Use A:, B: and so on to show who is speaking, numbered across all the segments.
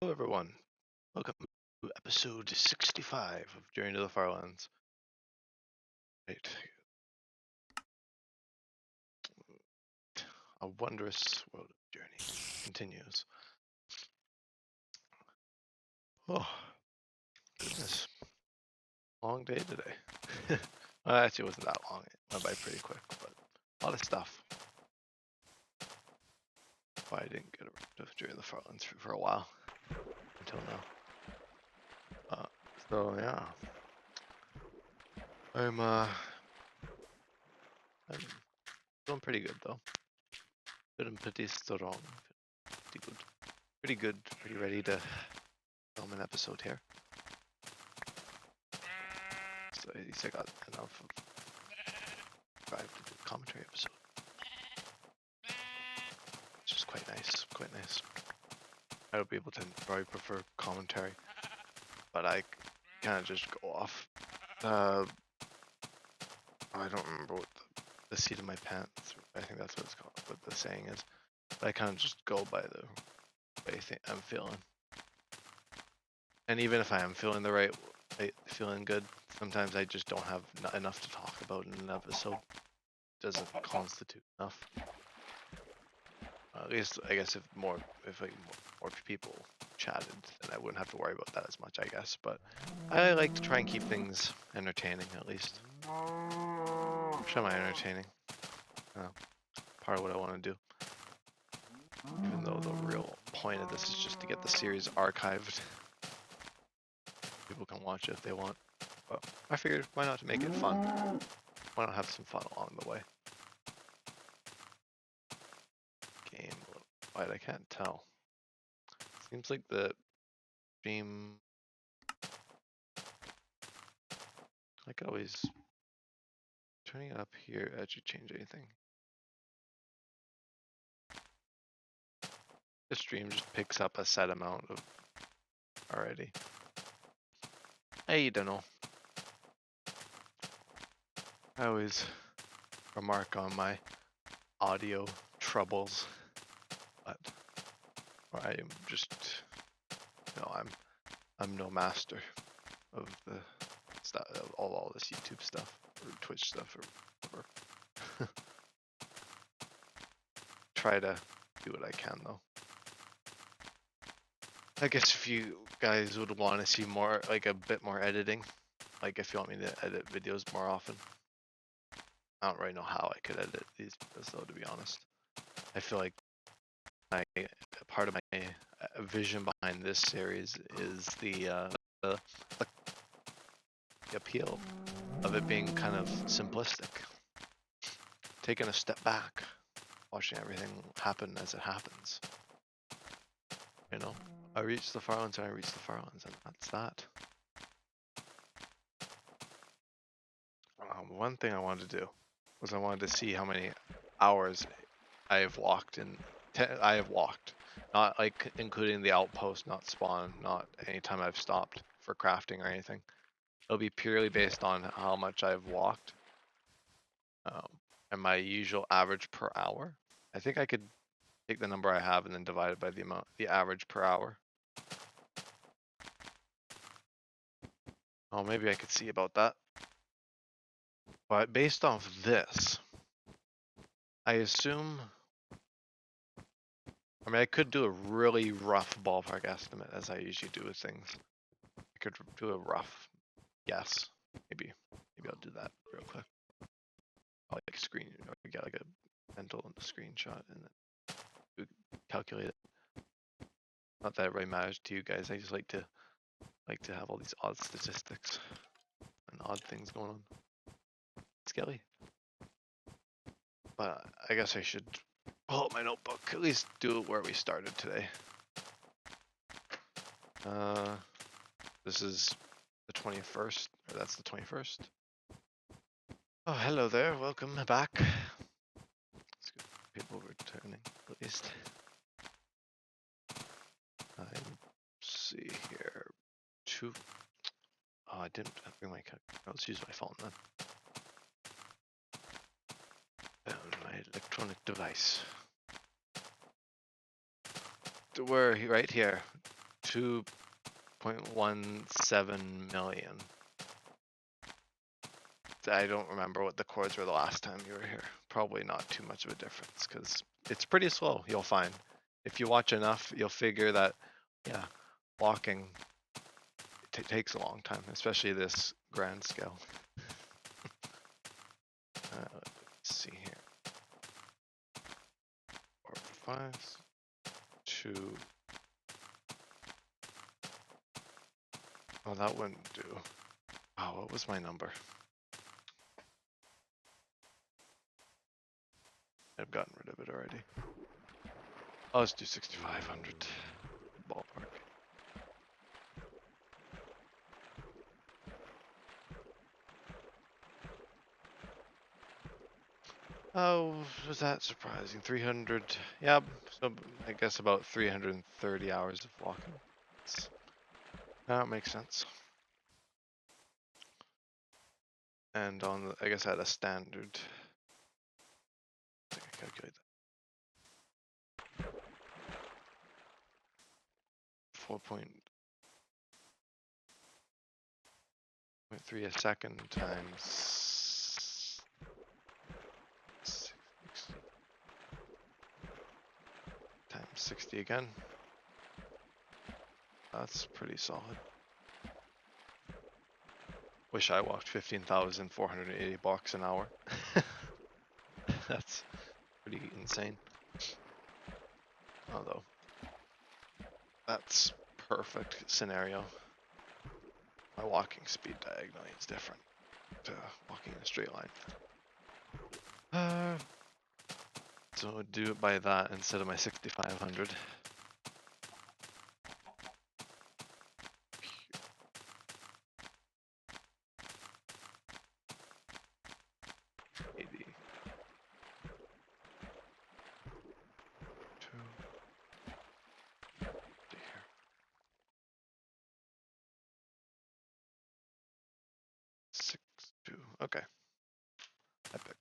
A: Hello, everyone. Welcome to episode 65 of Journey to the Farlands. Right. A wondrous world of journey continues. Oh, goodness. Long day today. Well, actually, it wasn't that long. It went by pretty quick, but a lot of stuff. Why I didn't get around to Journey to the Farlands for a while. Until now. So, yeah. I'm doing pretty good, though. Feeling pretty strong. Pretty good. Pretty good. Pretty ready to film an episode here. So at least I got enough of drive to do a commentary episode. Which is quite nice. I would be able to probably prefer commentary, but I kind of just go off. I don't remember what the seat of my pants. I think that's what it's called. What the saying is. But I kind of just go by the way I'm feeling. And even if I am feeling feeling good, sometimes I just don't have enough to talk about in an episode. It doesn't constitute enough. At least I guess if more people chatted, then I wouldn't have to worry about that as much, I guess. But I like to try and keep things entertaining, at least. Semi-entertaining. Part of what I want to do. Even though the real point of this is just to get the series archived. People can watch it if they want. But I figured, why not to make it fun? Why not have some fun along the way? Game a little quiet, I can't tell. Seems like the stream. I could always turning it up here actually change anything. The stream just picks up a set amount of already. I don't know. I always remark on my audio troubles, but I am just, I'm no master of the stuff, of all this YouTube stuff or Twitch stuff or whatever. Try to do what I can though. I guess if you guys would want to see more, like a bit more editing, like if you want me to edit videos more often. I don't really know how I could edit these videos though, to be honest. I feel like part of my vision behind this series is the appeal of it being kind of simplistic. Taking a step back, watching everything happen as it happens. You know, I reached the Farlands and I reached the Farlands, and that's that. One thing I wanted to do was I wanted to see how many hours I have walked not like including the outpost, not spawn, not any time I've stopped for crafting or anything. It'll be purely based on how much I've walked and my usual average per hour. I think I could take the number I have and then divide it by the average per hour. Oh, maybe I could see about that. But based off this, I assume, I mean, I could do a really rough ballpark estimate as I usually do with things. I could do a rough guess. Maybe I'll do that real quick. I'll get like a mental screenshot and then calculate it. Not that it really matters to you guys. I just like to have all these odd statistics and odd things going on. Skelly. But I guess I should pull out my notebook. At least do it where we started today. This is the 21st, or that's the 21st. Oh, hello there. Welcome back. It's good. People returning, at least. Let's see here. Oh, I didn't bring my calculator. Let's use my phone then. My electronic device. We're right here. 2.17 million. I don't remember what the chords were the last time you were here. Probably not too much of a difference because it's pretty slow, you'll find. If you watch enough, you'll figure that, yeah, walking takes a long time, especially this grand scale. Let's see here. 4, 5, 2. Oh, that wouldn't do. Oh, what was my number? I've gotten rid of it already. Oh, let's do 6,500 ballpark. Oh, was that surprising? 300. Yeah, so I guess about 330 hours of walking. That makes sense. And on the, I guess at a standard. I can calculate that. 4.3 a second times 60 times 60 again. That's pretty solid. Wish I walked 15,480 blocks an hour. That's pretty insane. Although, that's perfect scenario. My walking speed diagonally is different to walking in a straight line. So do it by that instead of my 6,500. Okay. Epic.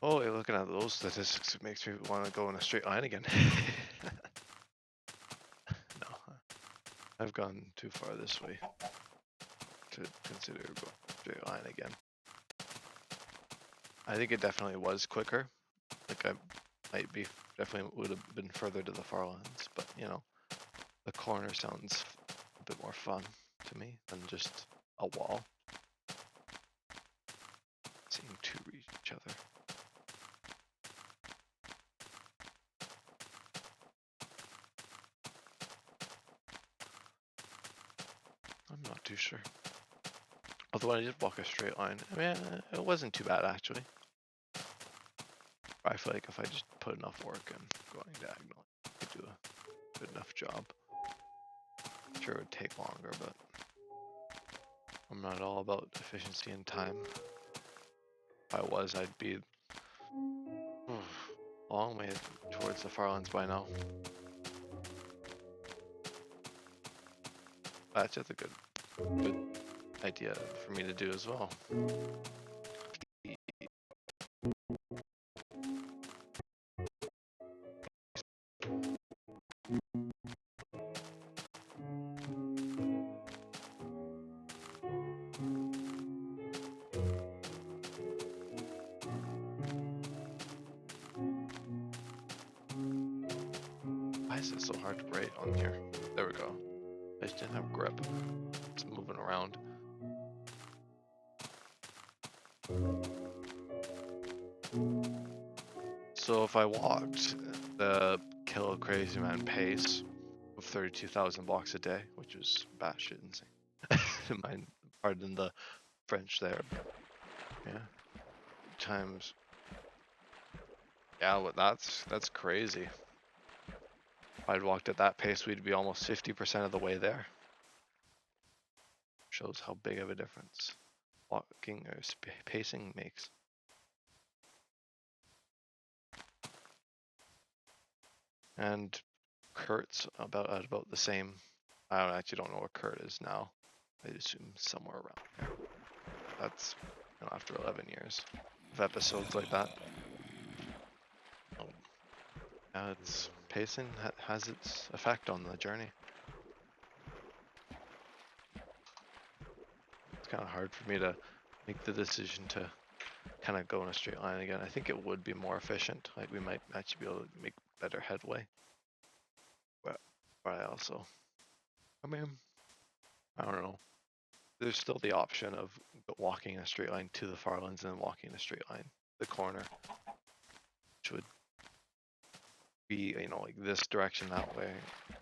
A: Oh, looking at those statistics, it makes me want to go in a straight line again. No, I've gone too far this way to consider going straight line again. I think it definitely was quicker. Like I might be, definitely would have been further to the Farlands, but you know, the corner sounds a bit more fun to me than just a wall. Seeing two reach each other. I'm not too sure. Although I did walk a straight line. I mean, it wasn't too bad actually. I feel like if I just put enough work in going diagonal, I could do a good enough job. I'm sure it would take longer, but I'm not all about efficiency and time. If I was, I'd be a long way towards the Farlands by now. That's just a good idea for me to do as well. Why is it so hard to write on here? There we go. I just didn't have grip. It's moving around. So if I walked the Kill Crazy Man pace of 32,000 blocks a day, which is batshit insane. Pardon the French there. Yeah. Times. Yeah, well, that's crazy. If I'd walked at that pace, we'd be almost 50% of the way there. Shows how big of a difference walking or pacing makes. And Kurt's about the same. I actually don't know what Kurt is now. I assume somewhere around there. That's after 11 years of episodes like that. Yeah, it's pacing has its effect on the journey. It's kind of hard for me to make the decision to kind of go in a straight line again. I think it would be more efficient. Like we might actually be able to make better headway. But I also, I mean, I don't know. There's still the option of walking in a straight line to the Farlands and then walking in a straight line to the corner, which would be, like this direction that way,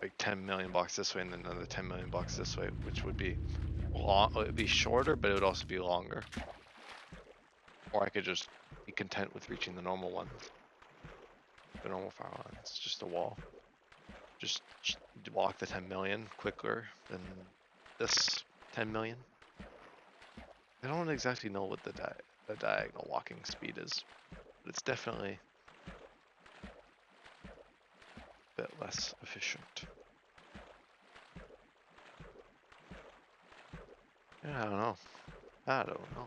A: like 10 million blocks this way and then another 10 million blocks this way, which would be long. It would be shorter, but it would also be longer. Or I could just be content with reaching the normal one. The normal Farlands, just a wall. Just walk the 10 million quicker than this 10 million. I don't exactly know what the diagonal walking speed is, but it's definitely a bit less efficient. Yeah, I don't know.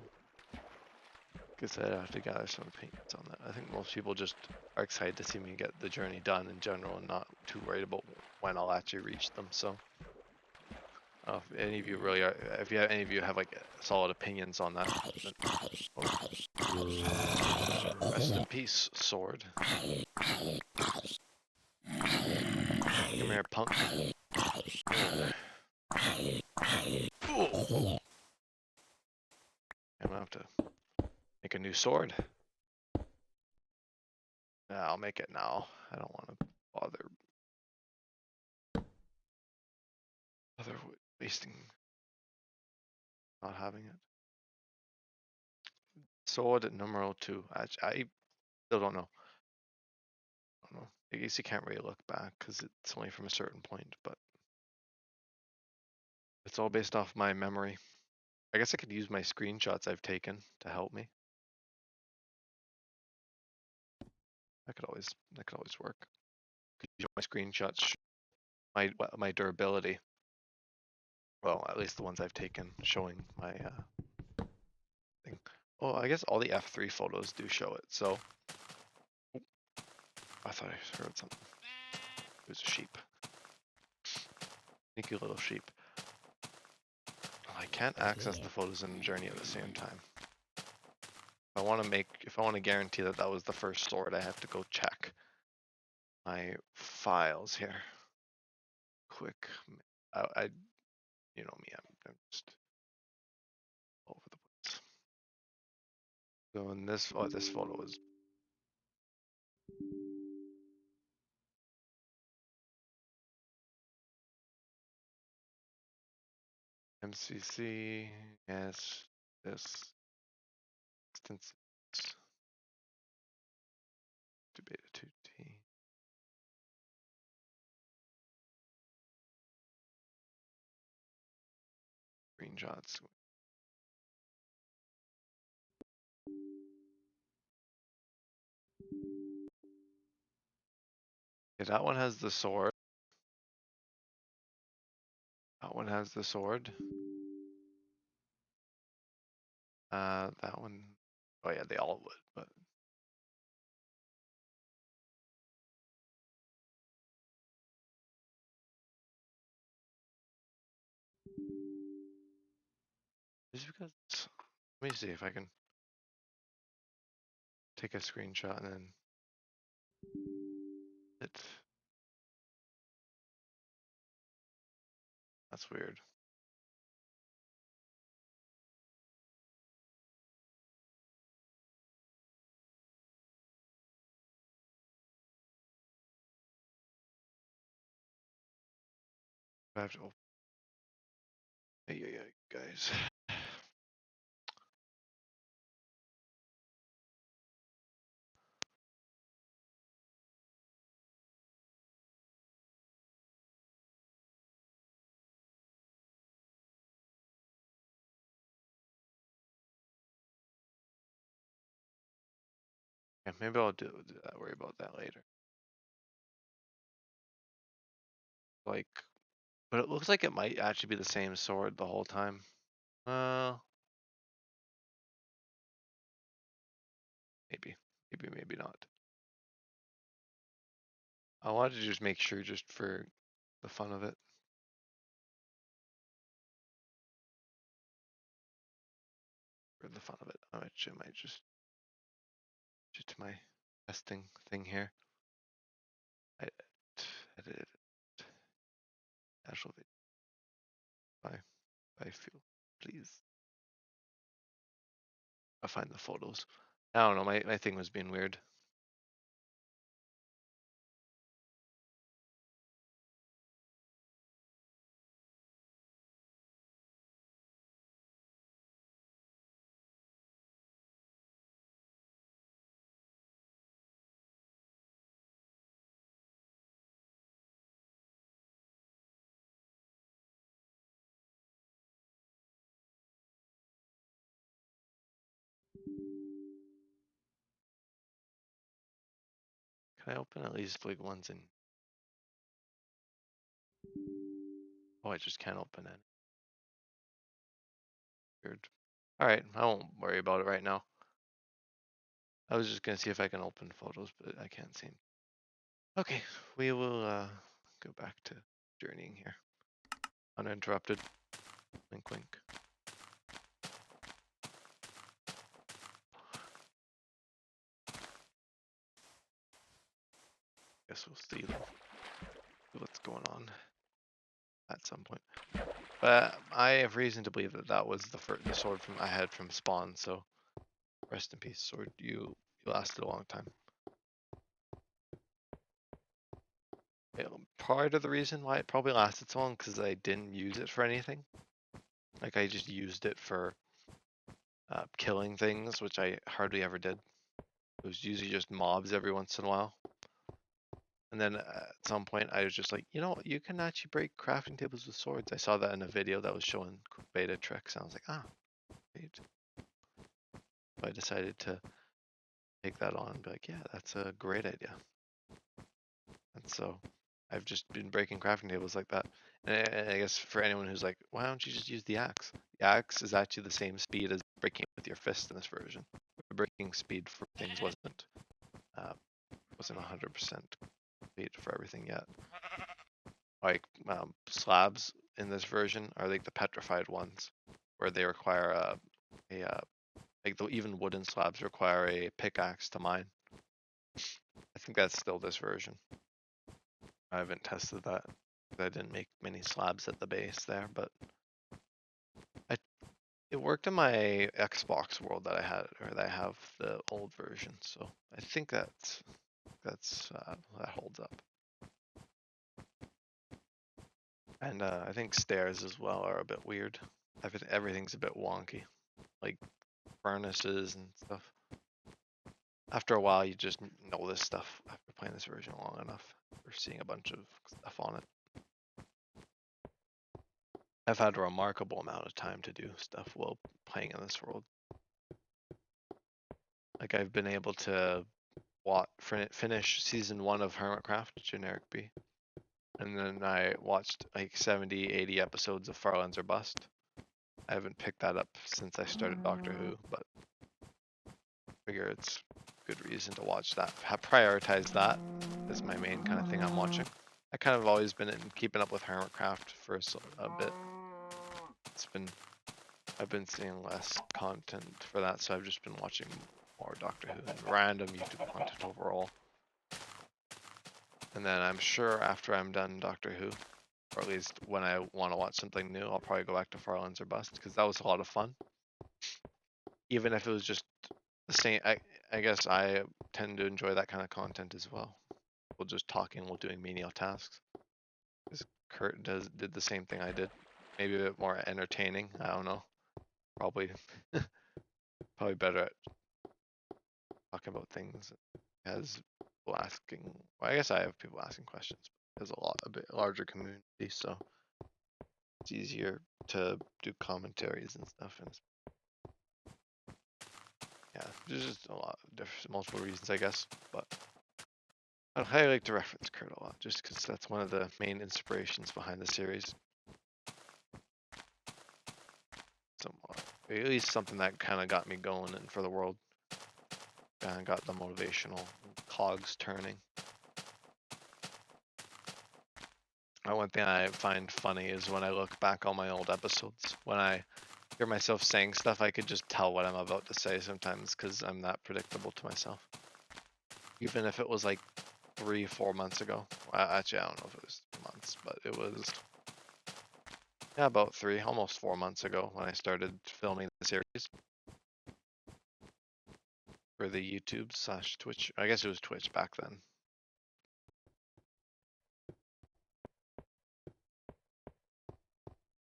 A: Guess I'd have to gather some opinions on that. I think most people just are excited to see me get the journey done in general and not too worried about when I'll actually reach them. So, if any of you really are, if any of you have like solid opinions on that, rest in peace, sword. Come here, punk. Ooh. I'm gonna have to make a new sword. Yeah, I'll make it now. I don't want to bother wasting not having it. Sword numero 2. I still don't know. I guess you can't really look back because it's only from a certain point, but it's all based off my memory. I guess I could use my screenshots I've taken to help me. That could always work. Could use my screenshots, my durability. Well, at least the ones I've taken showing my thing. Oh, I guess all the F3 photos do show it. So, I thought I heard something. It was a sheep. Sneaky little sheep. I can't access the photos in the journey at the same time. If I want to guarantee that that was the first sword, I have to go check my files here. Quick, you know me, I'm just all over the place. So in this photo is MCC, yes, this instance to beta 2T. Screenshots. Okay, that one has the sword. That one has the sword. That one, oh yeah, they all would, but just because, let me see if I can take a screenshot and then it. That's weird. I have to open. Yeah, guys. Yeah, maybe I'll worry about that later. like, but it looks like it might actually be the same sword the whole time. Maybe not. I wanted to just make sure just for the fun of it. For the fun of it. I might just to my testing thing here. I edited actual video. I feel please. I'll find the photos. I don't know, my thing was being weird. Can I open at least like ones in? Oh, I just can't open it. Weird. Alright, I won't worry about it right now. I was just gonna see if I can open photos, but I can't seem. Okay, we will go back to journeying here. Uninterrupted. Wink wink. Guess we'll see what's going on at some point. But I have reason to believe that that was the sword from I had from Spawn, so rest in peace, sword. You lasted a long time. Part of the reason why it probably lasted so long because I didn't use it for anything. Like I just used it for killing things, which I hardly ever did. It was usually just mobs every once in a while. And then at some point I was just like, you know, you can actually break crafting tables with swords. I saw that in a video that was showing beta tricks. And I was like, ah, great. So I decided to take that on and be like, yeah, that's a great idea. And so I've just been breaking crafting tables like that. And I guess for anyone who's like, why don't you just use the axe? The axe is actually the same speed as breaking with your fist in this version. The breaking speed for things wasn't 100% complete for everything yet. Like slabs in this version are like the petrified ones, where they require like even wooden slabs require a pickaxe to mine. I think that's still this version. I haven't tested that. I didn't make many slabs at the base there, but it worked in my Xbox world that I had, or that I have the old version. So I think that holds up. And I think stairs as well are a bit weird. Everything's a bit wonky, like furnaces and stuff. After a while, you just know this stuff after playing this version long enough. Or seeing a bunch of stuff on it. I've had a remarkable amount of time to do stuff while playing in this world. Like I've been able to finish season 1 of Hermitcraft, generic B. And then I watched like 70, 80 episodes of Farlands or Bust. I haven't picked that up since I started Doctor Who, but I figure it's good reason to watch that. Prioritize that as my main kind of thing I'm watching. I kind of always been keeping up with Hermitcraft for a bit. I've been seeing less content for that, so I've just been watching more Doctor Who and random YouTube content overall. And then I'm sure after I'm done Doctor Who, or at least when I want to watch something new, I'll probably go back to Farlands or Bust, because that was a lot of fun. Even if it was just the same, I guess I tend to enjoy that kind of content as well. We're just talking while doing menial tasks. Because Kurt did the same thing I did. Maybe a bit more entertaining, I don't know. Probably better at talking about things as people asking. Well, I guess I have people asking questions. There's a bit larger community, so it's easier to do commentaries and stuff. And yeah, there's just a lot of multiple reasons, I guess. But I like to reference Kurt a lot, just because that's one of the main inspirations behind the series. Somewhat, at least something that kind of got me going and for the world. Kind of got the motivational cogs turning. One thing I find funny is when I look back on my old episodes, when I hear myself saying stuff, I could just tell what I'm about to say sometimes because I'm that predictable to myself. Even if it was like 3-4 months ago. Actually, I don't know if it was 2 months, but it was, yeah, about 3, almost 4 months ago when I started filming the series for the YouTube/Twitch. I guess it was Twitch back then.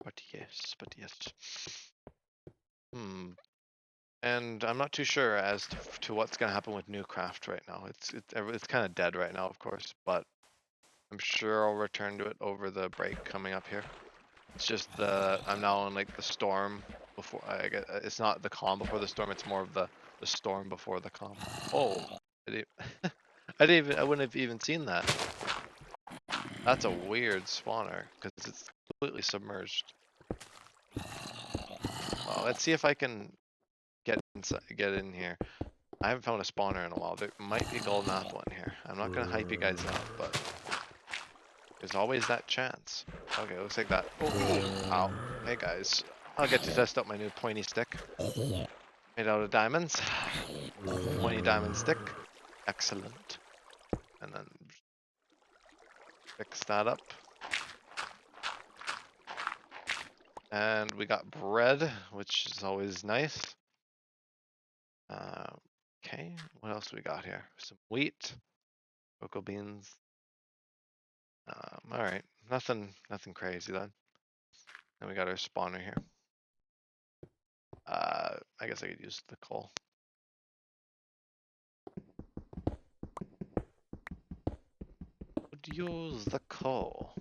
A: But yes. And I'm not too sure as to what's gonna happen with Newcraft right now. It's kind of dead right now, of course, but I'm sure I'll return to it over the break coming up here. It's just I'm now on like the storm before I get. It's not the calm before the storm. It's more of the storm before the calm. Oh, I wouldn't have even seen that. That's a weird spawner because it's completely submerged. Well, let's see if I can get in here. I haven't found a spawner in a while. There might be a golden apple in here. I'm not gonna hype you guys up, but there's always that chance. Okay, looks like that. Oh, ow. Hey guys, I'll get to test out my new pointy stick. Made out of diamonds. Pointy diamond stick. Excellent. And then fix that up. And we got bread, which is always nice. Okay, what else we got here? Some wheat, cocoa beans. All right, nothing crazy then. Then we got our spawner here. I guess I could use the coal. Would use the coal.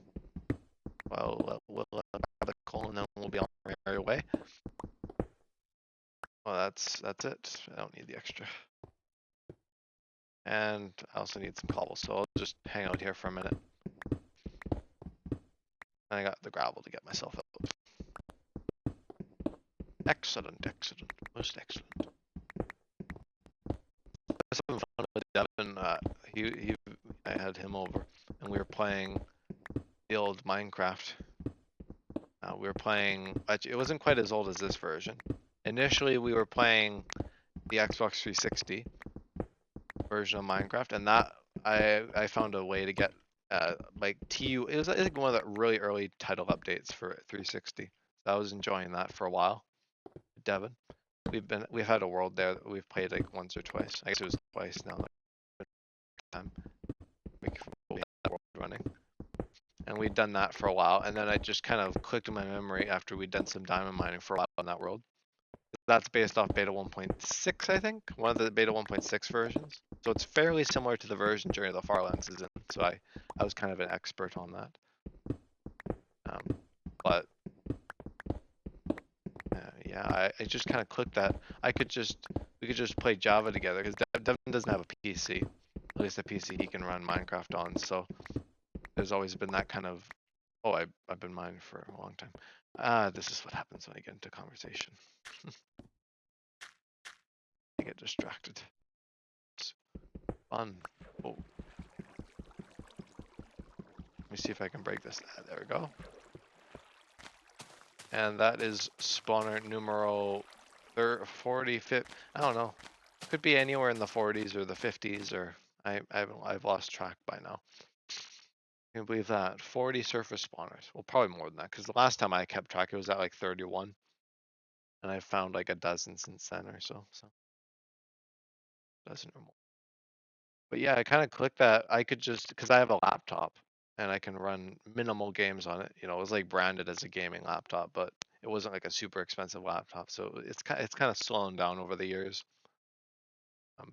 A: Well, we'll have the coal and then we'll be on our way. Well, that's it. I don't need the extra. And I also need some cobble, so I'll just hang out here for a minute. I got the gravel to get myself up. Excellent, most excellent. Some fun with Devin. I had him over, and we were playing the old Minecraft. We were playing. It wasn't quite as old as this version. Initially, we were playing the Xbox 360 version of Minecraft, and that I found a way to get like TU. It was I think one of the really early title updates for 360. So I was enjoying that for a while. Devin, we've had a world there that we've played like once or twice. I guess it was twice now. Time we had that world running, and we'd done that for a while, and then I just kind of clicked in my memory after we'd done some diamond mining for a while on that world. That's based off beta 1.6, I think, one of the beta 1.6 versions. So it's fairly similar to the version Journey of the Farlands is in. So I was kind of an expert on that. But yeah, I just kind of clicked that. We could just play Java together because Devin doesn't have a PC, at least a PC he can run Minecraft on. So there's always been that kind of, oh, I've been mining for a long time. This is what happens when I get into conversation. I get distracted. It's fun. Oh. Let me see if I can break this. There we go. And that is spawner numero 45. I don't know. Could be anywhere in the 40s or the 50s, or I've lost track by now. Can you believe that? 40 surface spawners. Well, probably more than that, because the last time I kept track, it was at like 31. And I found like a dozen since then or so. Dozen or more. But yeah, I kind of clicked that. I could just, because I have a laptop and I can run minimal games on it. You know, it was like branded as a gaming laptop, but it wasn't like a super expensive laptop. So it's kind of slowing down over the years.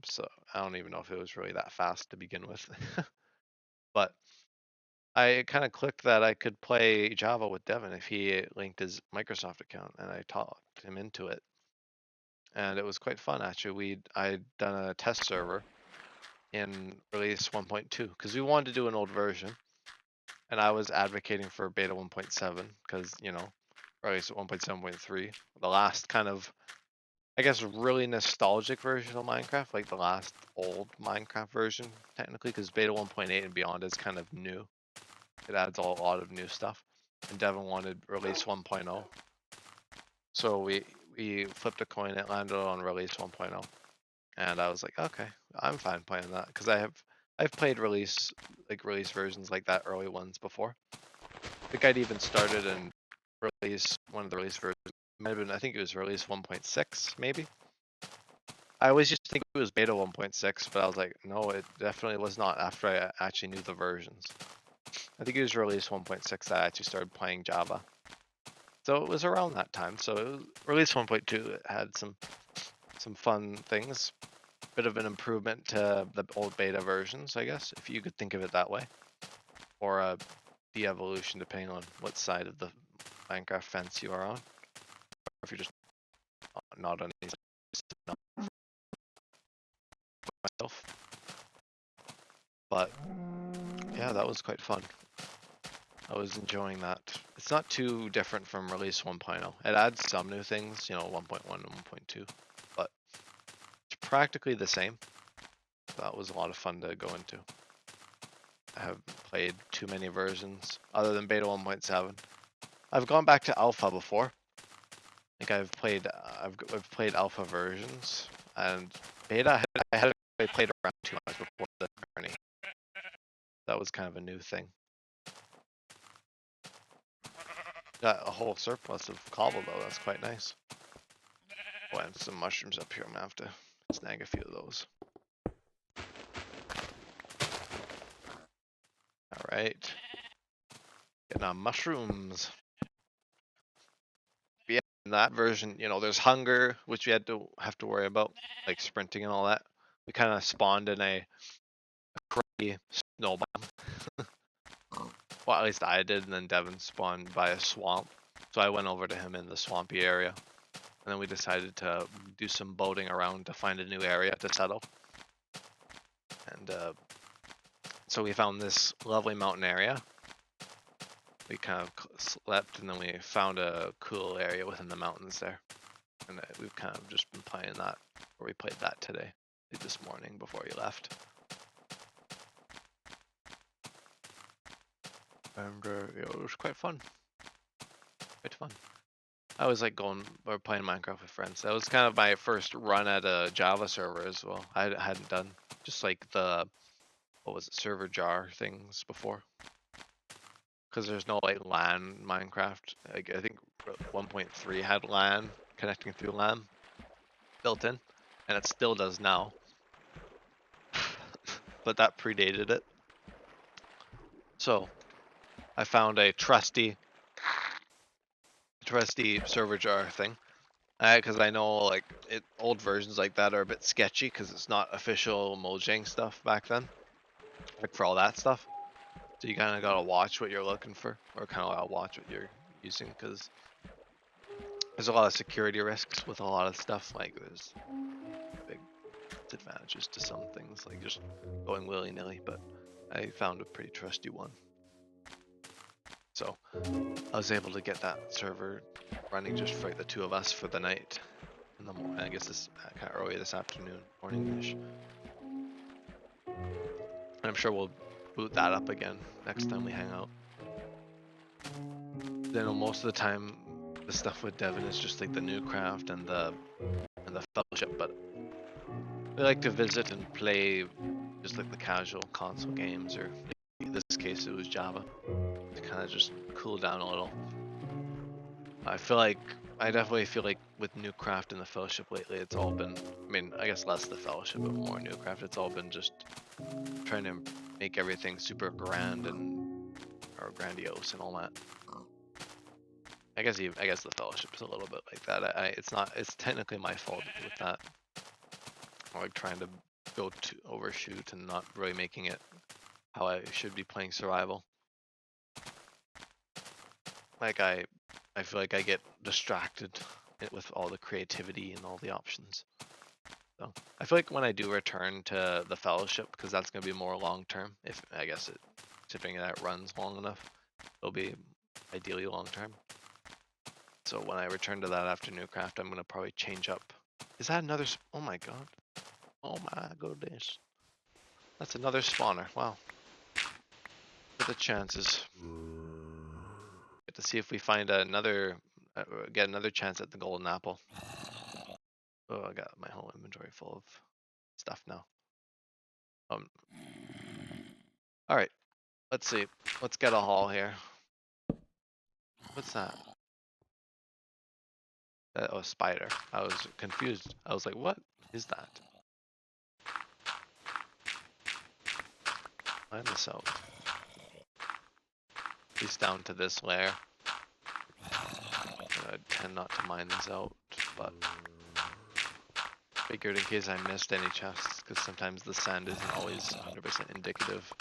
A: So I don't even know if it was really that fast to begin with. But I kind of clicked that I could play Java with Devin if he linked his Microsoft account, and I talked him into it. And it was quite fun actually. I'd done a test server in release 1.2 because we wanted to do an old version, and I was advocating for beta 1.7 because, you know, release 1.7.3, the last kind of, I guess, really nostalgic version of Minecraft, like the last old Minecraft version, technically, because beta 1.8 and beyond is kind of new. It adds a lot of new stuff, and Devin wanted release 1.0. So we flipped a coin, it landed on release 1.0. And I was like, okay, I'm fine playing that because I've played release versions like that, early ones before. I think I'd even started in one of the release versions. Might have been, I think it was release 1.6 maybe. I always just think it was beta 1.6, but I was like, no, it definitely was not after I actually knew the versions. I think it was release 1.6 that I actually started playing Java. So it was around that time. So it was release 1.2. It had some fun things. Bit of an improvement to the old beta versions, I guess, if you could think of it that way, or a de-evolution depending on what side of the Minecraft fence you are on, or if you're just not on any side. Myself. But yeah, that was quite fun. I was enjoying that. It's not too different from release 1.0. It adds some new things, you know, 1.1 and 1.2, but it's practically the same. That was a lot of fun to go into. I haven't played too many versions other than beta 1.7. I've gone back to alpha before. I think I've played alpha versions, and beta I hadn't really played around too much before the journey. That was kind of a new thing. Got a whole surplus of cobble though, that's quite nice. Oh, and some mushrooms up here, I'm gonna have to snag a few of those. Alright. Getting on mushrooms. But yeah, in that version, you know, there's hunger, which we have to worry about, like sprinting and all that. We kind of spawned in a crazy snow biome. Well, at least I did, and then Devin spawned by a swamp. So I went over to him in the swampy area. And then we decided to do some boating around to find a new area to settle. And so we found this lovely mountain area. We kind of slept, and then we found a cool area within the mountains there. And we've kind of just been playing that, or we played that today, this morning before you left. And yeah, it was quite fun. Quite fun. I was like or playing Minecraft with friends. That was kind of my first run at a Java server as well. I hadn't done just like the, what was it, server jar things before. Because there's no like LAN Minecraft. Like, I think 1.3 had LAN, connecting through LAN built in, and it still does now. But that predated it. So I found a trusty server jar thing. Because I know like old versions like that are a bit sketchy because it's not official Mojang stuff back then, like for all that stuff. So you kind of gotta watch what you're looking for, or kind of gotta watch what you're using, because there's a lot of security risks with a lot of stuff. Like there's big disadvantages to some things, like just going willy-nilly. But I found a pretty trusty one, so I was able to get that server running just for the two of us for the night. In the morning, I guess this kind of early this afternoon, morning-ish. And I'm sure we'll boot that up again next time we hang out. Then most of the time, the stuff with Devin is just like the new craft and the fellowship, but we like to visit and play just like the casual console games, or in this case it was Java, to kind of just cool down a little. I definitely feel like with Newcraft and the Fellowship lately, it's all been, I mean, I guess less the Fellowship, but more Newcraft. It's all been just trying to make everything super grand or grandiose and all that. I guess the Fellowship's a little bit like that. It's technically my fault with that. I'm like trying to go to overshoot and not really making it how I should be playing survival. Like I feel like I get distracted with all the creativity and all the options. So I feel like when I do return to the Fellowship, because that's going to be more long term, if I guess it, assuming that runs long enough, it'll be ideally long term. So when I return to that after Newcraft, I'm going to probably change up. Is that another? Oh my god. Oh my goodness. That's another spawner. Wow. What are the chances? Get to see if we find another, get another chance at the golden apple. Oh, I got my whole inventory full of stuff now. All right. Let's see. Let's get a haul here. What's that? Oh, spider. I was confused. I was like, what is that? Find this out. At least down to this layer. I tend not to mine these out, but figured in case I missed any chests, because sometimes the sand isn't always 100% indicative.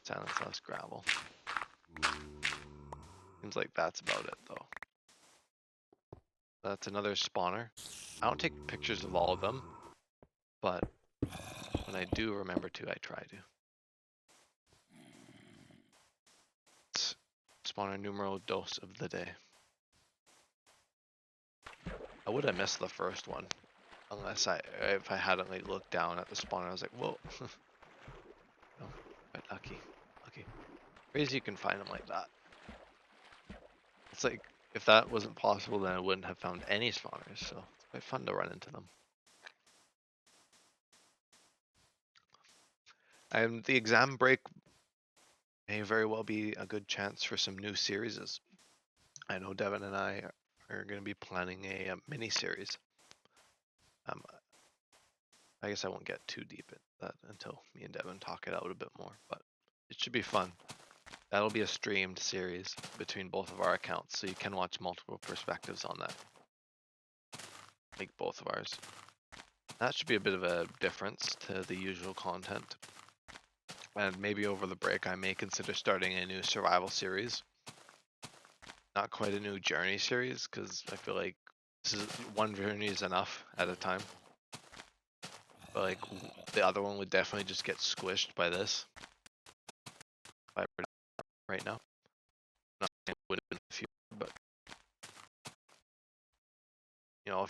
A: Sand is less gravel. Seems like that's about it, though. That's another spawner. I don't take pictures of all of them, but when I do remember to, I try to. It's spawner numero dos of the day. I would have missed the first one, unless if I hadn't like looked down at the spawner. I was like, whoa. No, but lucky. Crazy you can find them like that. It's like, if that wasn't possible, then I wouldn't have found any spawners, so it's quite fun to run into them. And the exam break may very well be a good chance for some new series. I know Devin and I are going to be planning a mini-series. I guess I won't get too deep into that until me and Devin talk it out a bit more, but it should be fun. That'll be a streamed series between both of our accounts, so you can watch multiple perspectives on that. Like both of ours. That should be a bit of a difference to the usual content. And maybe over the break I may consider starting a new survival series. Not quite a new journey series, because I feel like this is one journey is enough at a time. But like the other one would definitely just get squished by this. Right now. Not saying it would have been a few, but you know,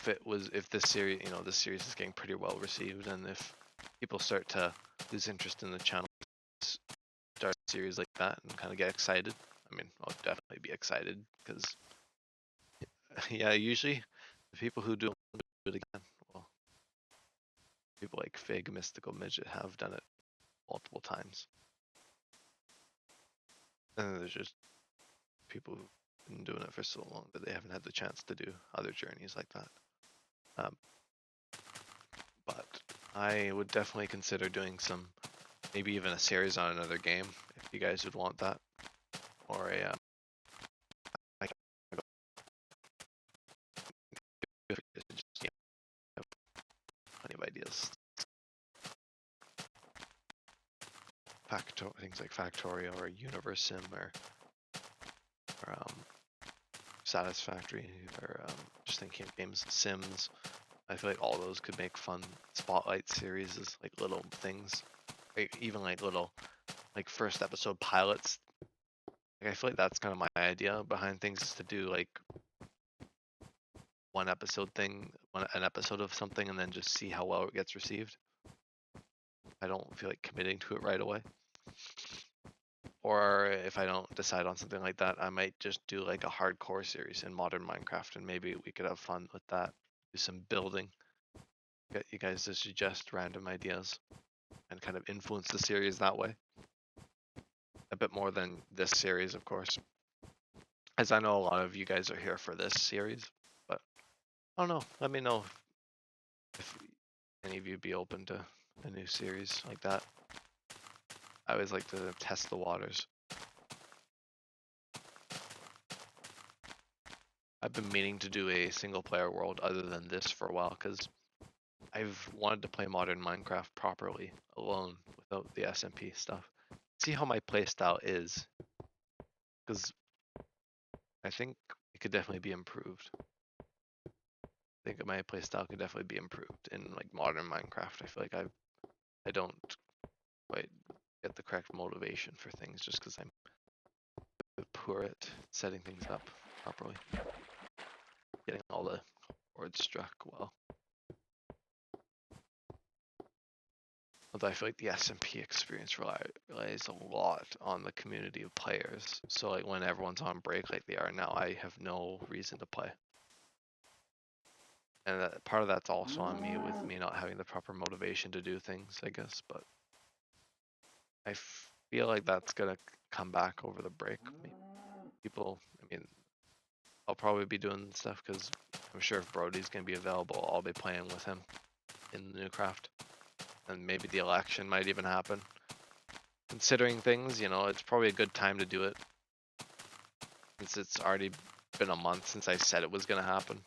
A: if this series, you know, this series is getting pretty well received, and if people start to lose interest in the channel, start a series like that and kind of get excited. I mean, I'll definitely be excited because, yeah, usually the people who do it again, well, people like Fig, Mystical Midget have done it multiple times. And then there's just people who've been doing it for so long that they haven't had the chance to do other journeys like that. But I would definitely consider doing some, maybe even a series on another game if you guys would want that, or a plenty of ideas. Things like Factorio or Universe Sim or Satisfactory, or just thinking of games, Sims. I feel like all those could make fun spotlight series, like little things, like even like little like first episode pilots. Like I feel like that's kind of my idea behind things, is to do like an episode of something, and then just see how well it gets received. I don't feel like committing to it right away. Or if I don't decide on something like that, I might just do like a hardcore series in modern Minecraft, and maybe we could have fun with that. Do some building. Get you guys to suggest random ideas and kind of influence the series that way. A bit more than this series, of course. As I know a lot of you guys are here for this series, but I don't know. Let me know if any of you be open to a new series like that. I always like to test the waters. I've been meaning to do a single player world other than this for a while, because I've wanted to play modern Minecraft properly, alone, without the SMP stuff. See how my playstyle is, because I think it could definitely be improved. think my playstyle could definitely be improved in like modern Minecraft. I feel like I don't quite get the correct motivation for things just because I'm poor at setting things up properly, getting all the chords struck well. Although I feel like the SMP experience relies a lot on the community of players. So like when everyone's on break like they are now, I have no reason to play. And part of that's also on me with me not having the proper motivation to do things, I guess. But I feel like that's gonna come back over the break. People, I mean, I'll probably be doing stuff because I'm sure if Brody's gonna be available, I'll be playing with him in the new craft. And maybe the election might even happen. Considering things, you know, it's probably a good time to do it. Since it's already been a month since I said it was gonna happen.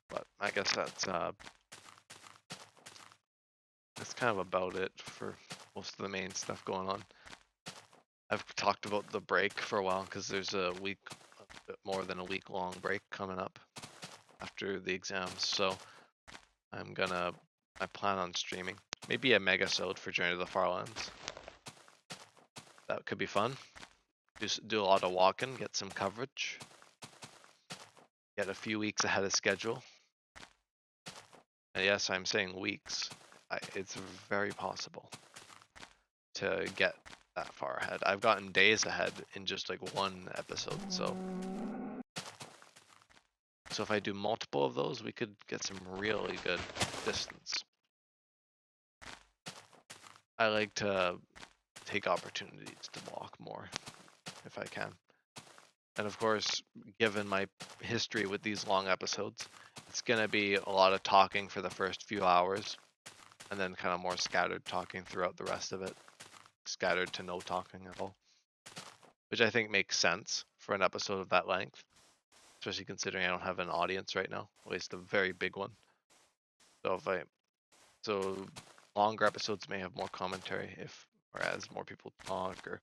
A: But I guess that's kind of about it for most of the main stuff going on. I've talked about the break for a while because there's a bit more than a week long break coming up after the exams. So I plan on streaming. Maybe a mega-sode for Journey to the Farlands. That could be fun. Do a lot of walking, get some coverage. Get a few weeks ahead of schedule. And yes, I'm saying weeks. It's very possible to get that far ahead. I've gotten days ahead in just like one episode, so if I do multiple of those, we could get some really good distance. I like to take opportunities to walk more if I can. And of course, given my history with these long episodes, it's gonna be a lot of talking for the first few hours and then kind of more scattered talking throughout the rest of it. Scattered to no talking at all. Which I think makes sense for an episode of that length. Especially considering I don't have an audience right now, at least a very big one. So longer episodes may have more commentary or as more people talk, or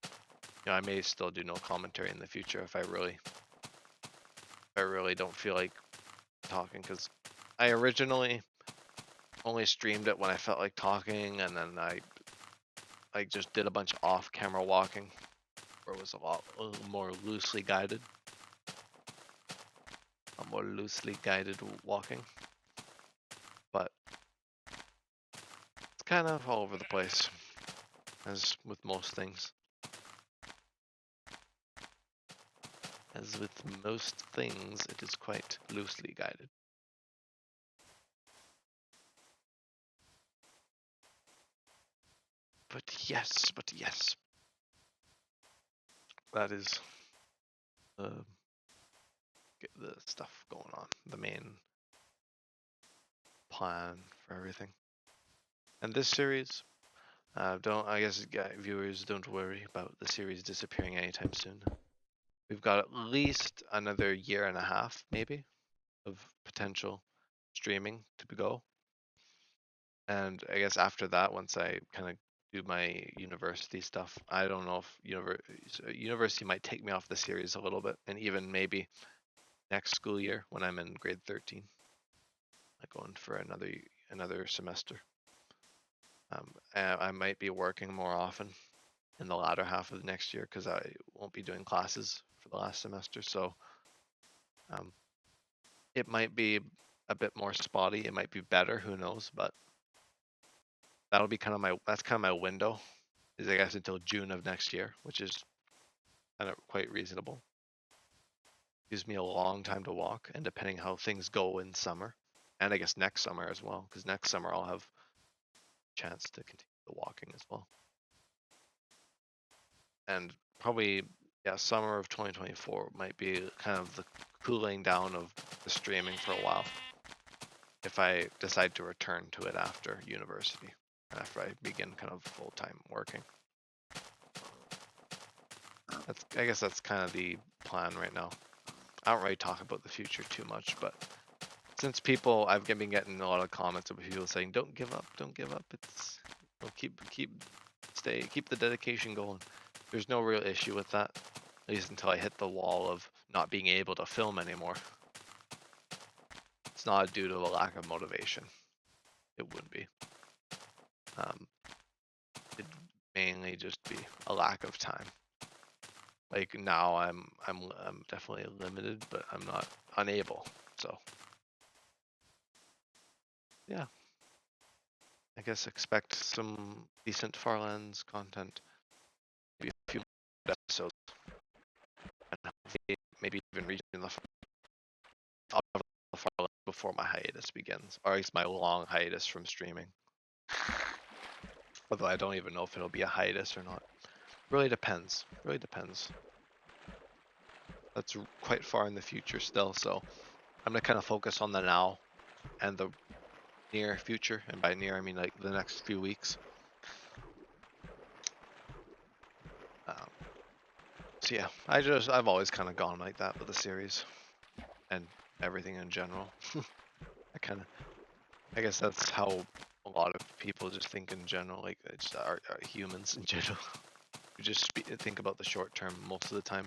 A: I may still do no commentary in the future if I really don't feel like talking, because I originally only streamed it when I felt like talking, and then I just did a bunch of off-camera walking, where it was a little more loosely guided. A more loosely guided walking. But it's kind of all over the place, as with most things. As with most things, it is quite loosely guided. But yes. That is the stuff going on, the main plan for everything. And this series, viewers, don't worry about the series disappearing anytime soon. We've got at least another year and a half, maybe, of potential streaming to go. And I guess after that, once I kind of do my university stuff, I don't know if university might take me off the series a little bit, and even maybe next school year when I'm in grade 13, like going for another semester. I might be working more often in the latter half of the next year because I won't be doing classes for the last semester. So it might be a bit more spotty. It might be better. Who knows? But that'll be kind of my window, is I guess until June of next year, which is kind of quite reasonable. Gives me a long time to walk, and depending how things go in summer, and I guess next summer as well, because next summer I'll have a chance to continue the walking as well. And probably, summer of 2024 might be kind of the cooling down of the streaming for a while, if I decide to return to it after university, after I begin kind of full-time working. I guess that's kind of the plan right now. I don't really talk about the future too much, but since I've been getting a lot of comments of people saying, "Don't give up, don't give up." It's keep the dedication going. There's no real issue with that, at least until I hit the wall of not being able to film anymore. it's not due to a lack of motivation. It would be. It'd mainly just be a lack of time. Like now, I'm definitely limited, but I'm not unable. So yeah, I guess expect some decent Farlands content. Maybe a few episodes, and maybe even reaching the Farlands before my hiatus begins, or at least my long hiatus from streaming. Although I don't even know if it'll be a hiatus or not. Really depends. Really depends. That's quite far in the future still, so I'm gonna kind of focus on the now and the near future, and by near I mean like the next few weeks. So yeah, I've always kind of gone like that with the series and everything in general. I guess that's how a lot of people just think in general, like it's our humans in general. We just think about the short term most of the time,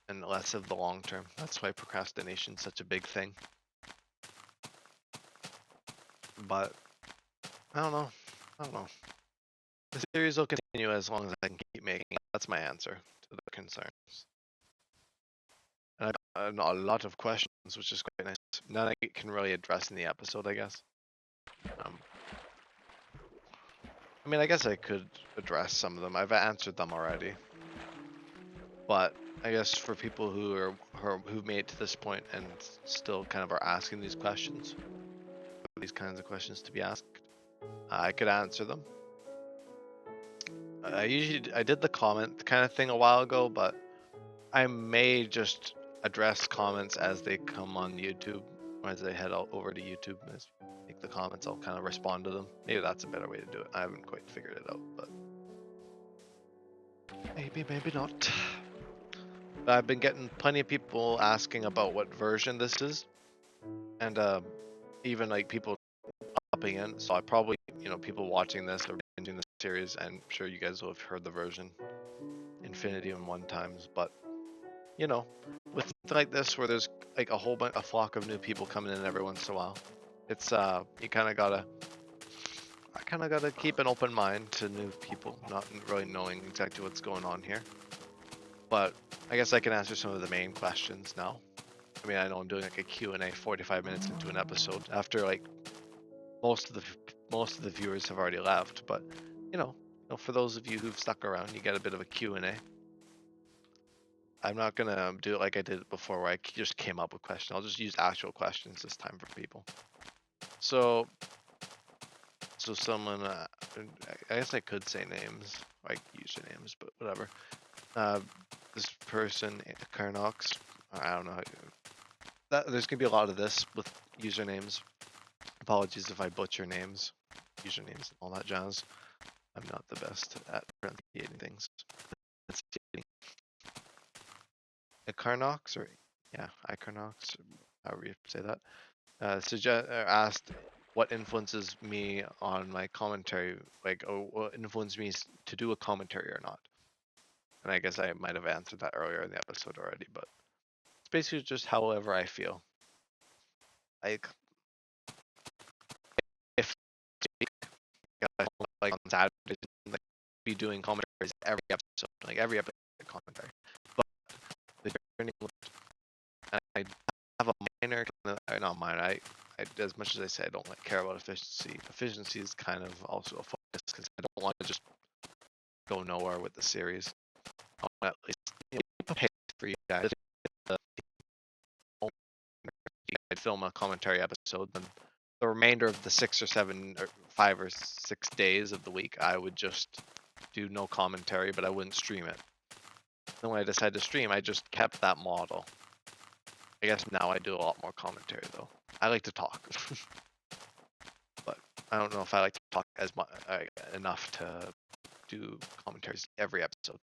A: and less of the long term. That's why procrastination is such a big thing. But I don't know. The series will continue as long as I can keep making it. That's my answer to the concerns. And I got a lot of questions, which is quite nice. None I can really address in the episode, I guess. I mean, I guess I could address some of them. I've answered them already. But I guess for people who've made it to this point and still kind of are asking these questions, these kinds of questions to be asked, I could answer them. I did the comment kind of thing a while ago, but I may just address comments as they come on YouTube, or as they head over to YouTube. As make the comments, I'll kind of respond to them. Maybe that's a better way to do it. I haven't quite figured it out, but maybe not. But I've been getting plenty of people asking about what version this is, and even like people popping in. So I probably, people watching this or binging this series, I'm sure you guys will have heard the version infinity and one times, but with something like this where there's like a flock of new people coming in every once in a while, it's I kind of gotta keep an open mind to new people, not really knowing exactly what's going on here. But I guess I can answer some of the main questions now. I mean, I know I'm doing like a Q&A 45 minutes into an episode after like most of the viewers have already left, but for those of you who've stuck around, you get a bit of a Q&A. I'm not gonna do it like I did before, where I just came up with questions. I'll just use actual questions this time for people. So someone, I guess I could say names, like usernames, but whatever. This person, Carnox, I don't know. There's gonna be a lot of this with usernames. Apologies if I butcher names, usernames, and all that jazz. I'm not the best at pronunciating things. Icarnox, or yeah, Icarnox, however you say that, asked what influences me on my commentary, like, what influenced me to do a commentary or not. And I guess I might have answered that earlier in the episode already, but it's basically just however I feel. Like, if like on Saturdays, like, be doing commentaries every episode, like every episode commentary. But the journey, I have a minor, not minor. I as much as I say I don't care about efficiency. Efficiency is kind of also a focus because I don't want to just go nowhere with the series. I want to at least pay for you guys. I'd film a commentary episode, then the remainder of the 6 or 7 or 5 or 6 days of the week, I would just do no commentary, but I wouldn't stream it. Then when I decided to stream, I just kept that model. I guess now I do a lot more commentary though. I like to talk, but I don't know if I like to talk as much enough to do commentaries every episode.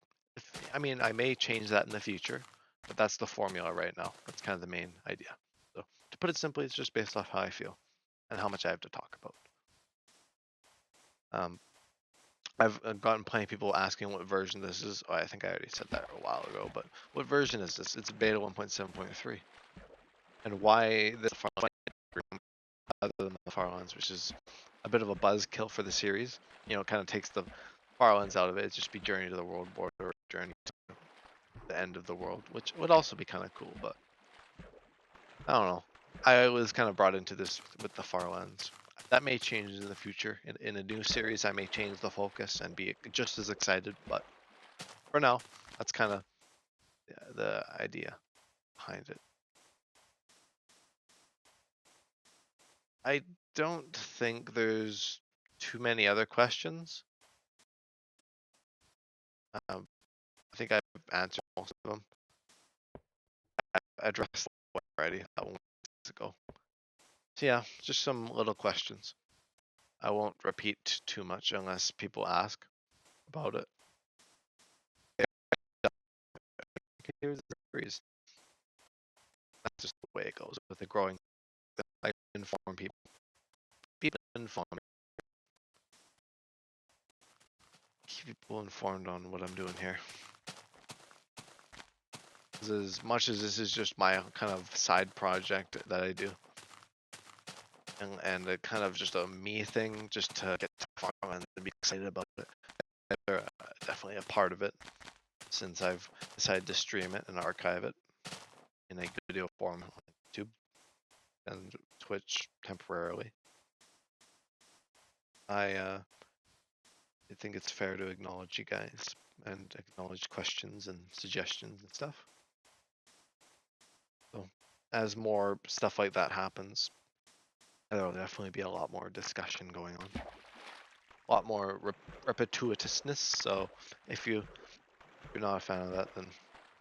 A: I mean, I may change that in the future, but that's the formula right now. That's kind of the main idea. So to put it simply, it's just based off how I feel and how much I have to talk about. I've gotten plenty of people asking what version this is. Oh, I think I already said that a while ago, but what version is this? It's beta 1.7.3. and why this other than the Farlands, which is a bit of a buzzkill for the series. You know, it kind of takes the Farlands out of it. It'd just be Journey to the World Border or Journey to the End of the World, which would also be kind of cool, but I don't know. I was kind of brought into this with the Farlands. That may change in the future. In a new series, I may change the focus and be just as excited, but for now, that's kind of the idea behind it. I don't think there's too many other questions. I think I've answered most of them. I addressed them already that one ago. So yeah, just some little questions. I won't repeat too much unless people ask about it. Here's the series. That's just the way it goes with the growing. I inform people. People inform. Keep people informed on what I'm doing here. As much as this is just my kind of side project that I do, and a kind of just a me thing, just to get to farm and be excited about it. They're definitely a part of it, since I've decided to stream it and archive it in a video form on YouTube and Twitch temporarily. I think it's fair to acknowledge you guys and acknowledge questions and suggestions and stuff. So as more stuff like that happens, there'll definitely be a lot more discussion going on, a lot more repetitiousness. So if you're not a fan of that, then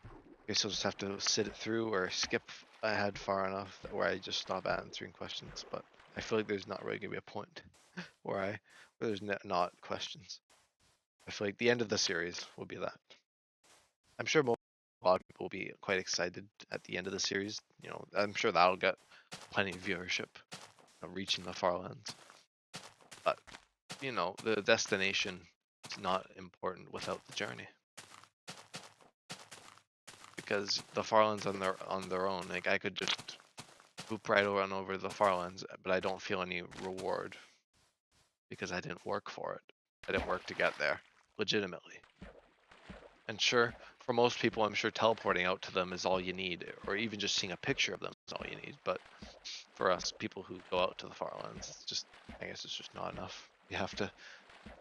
A: I guess you'll just have to sit it through or skip ahead far enough where I just stop answering questions. But I feel like there's not really gonna be a point where there's not questions. I feel like the end of the series will be that. I'm sure a lot of people will be quite excited at the end of the series. You know, I'm sure that'll get plenty of viewership, reaching the Farlands. But you know, the destination is not important without the journey. Because the Farlands on their own, like I could just boop right on over the Farlands, but I don't feel any reward because I didn't work for it. I didn't work to get there legitimately. And sure, for most people, I'm sure teleporting out to them is all you need, or even just seeing a picture of them is all you need. But for us, people who go out to the Farlands, it's just, I guess it's just not enough. You have to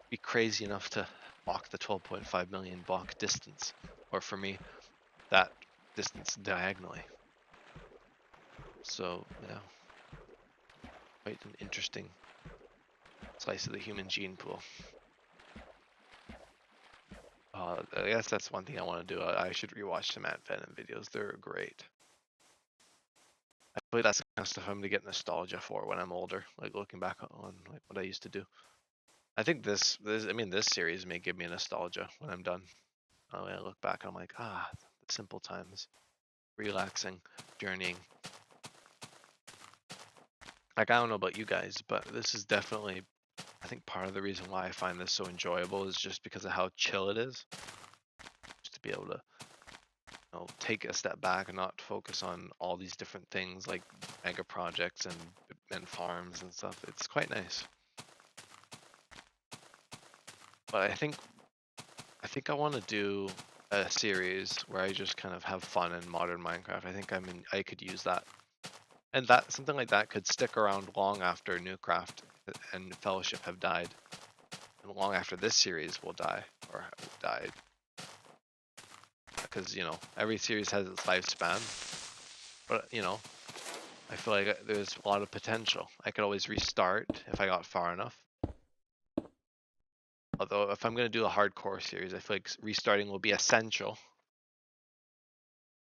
A: be crazy enough to walk the 12.5 million block distance, or for me, that distance diagonally. So yeah, quite an interesting slice of the human gene pool. I guess that's one thing I want to do. I should rewatch some Ant Venom videos. They're great. I feel like that's the kind of stuff I'm gonna get nostalgia for when I'm older, like looking back on like what I used to do. I think this series may give me nostalgia when I'm done. When I look back, I'm like, the simple times, relaxing, journeying. Like, I don't know about you guys, but this is definitely, I think part of the reason why I find this so enjoyable is just because of how chill it is. Just to be able to, you know, take a step back and not focus on all these different things like mega projects and farms and stuff. It's quite nice. But I think I want to do a series where I just kind of have fun in modern Minecraft. I think I could use that. And that something like that could stick around long after Newcraft and Fellowship have died. And long after this series will die or died. Because, you know, every series has its lifespan. But, you know, I feel like there's a lot of potential. I could always restart if I got far enough. Although if I'm going to do a hardcore series, I feel like restarting will be essential.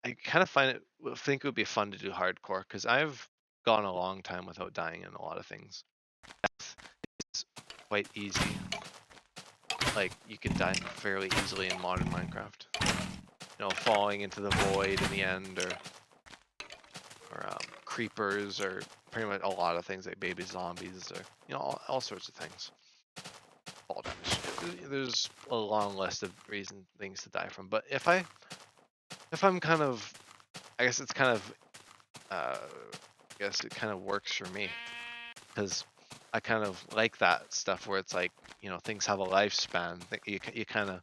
A: I kind of think it would be fun to do hardcore because I've gone a long time without dying in a lot of things. It's quite easy. Like you can die fairly easily in modern Minecraft. You know, falling into the void in the end, or creepers, or pretty much a lot of things like baby zombies, or you know, all sorts of things. Fall damage. There's a long list of things to die from. But if I'm kind of, I guess it's kind of I guess it kind of works for me because I kind of like that stuff where it's like, things have a lifespan. You kind of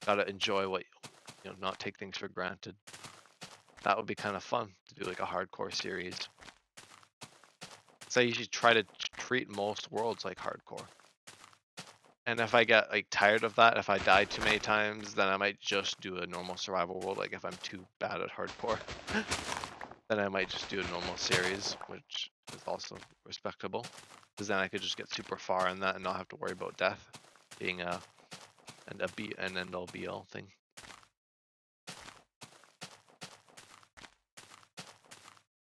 A: gotta enjoy what, not take things for granted. That would be kind of fun to do like a hardcore series. So I usually try to treat most worlds like hardcore. And if I get like tired of that, if I die too many times, then I might just do a normal survival world. Like if I'm too bad at hardcore, then I might just do a normal series, which is also respectable. Because then I could just get super far in that and not have to worry about death being an end all be all thing.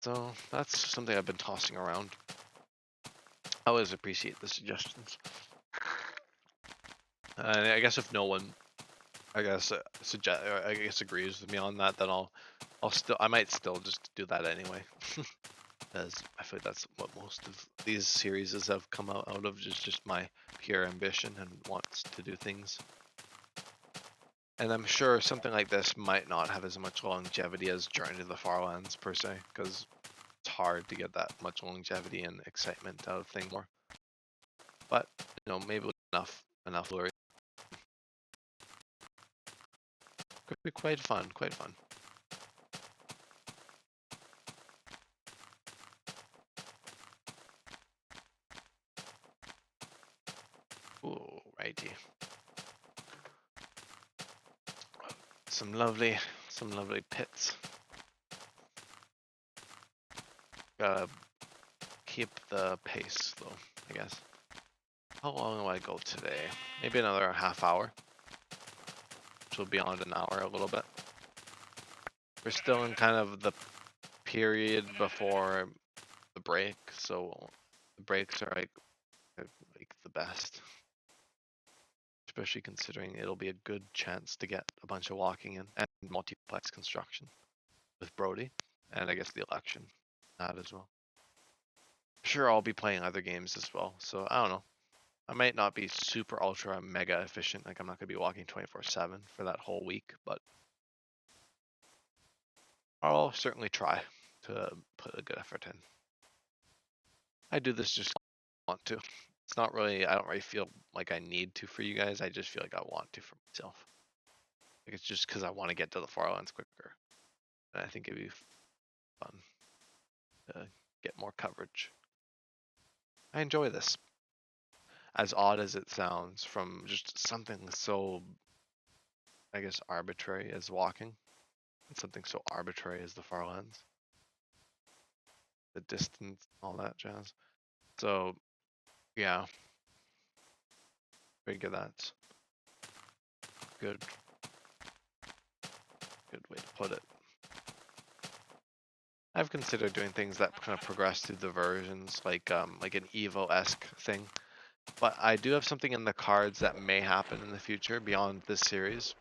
A: So that's something I've been tossing around. I always appreciate the suggestions. And I guess if no one, agrees with me on that, then I might still just do that anyway. Because I feel like that's what most of these series have come out of, just my pure ambition and wants to do things. And I'm sure something like this might not have as much longevity as Journey to the Farlands per se, because it's hard to get that much longevity and excitement out of things more. But maybe enough lure. Could be quite fun, Ooh, righty. Some lovely pits. Gotta keep the pace though, I guess. How long do I go today? Maybe another half hour, which will be on an hour a little bit. We're still in kind of the period before the break, so the breaks are like the best. Especially considering it'll be a good chance to get a bunch of walking in and multiplex construction with Brody, and I guess the election, that as well. Sure, I'll be playing other games as well, so I don't know. I might not be super ultra mega efficient, like I'm not gonna be walking 24/7 for that whole week, but I'll certainly try to put a good effort in. I do this just want to. It's not really, I don't really feel like I need to for you guys. I just feel like I want to for myself. Like it's just because I want to get to the Farlands quicker. And I think it'd be fun to get more coverage. I enjoy this. As odd as it sounds from just something so, I guess, arbitrary as walking. And something so arbitrary as the Farlands. The distance, all that jazz. So, yeah. Figure that's good way to put it. I've considered doing things that kind of progress through the versions, like an Evo-esque thing. But I do have something in the cards that may happen in the future beyond this series.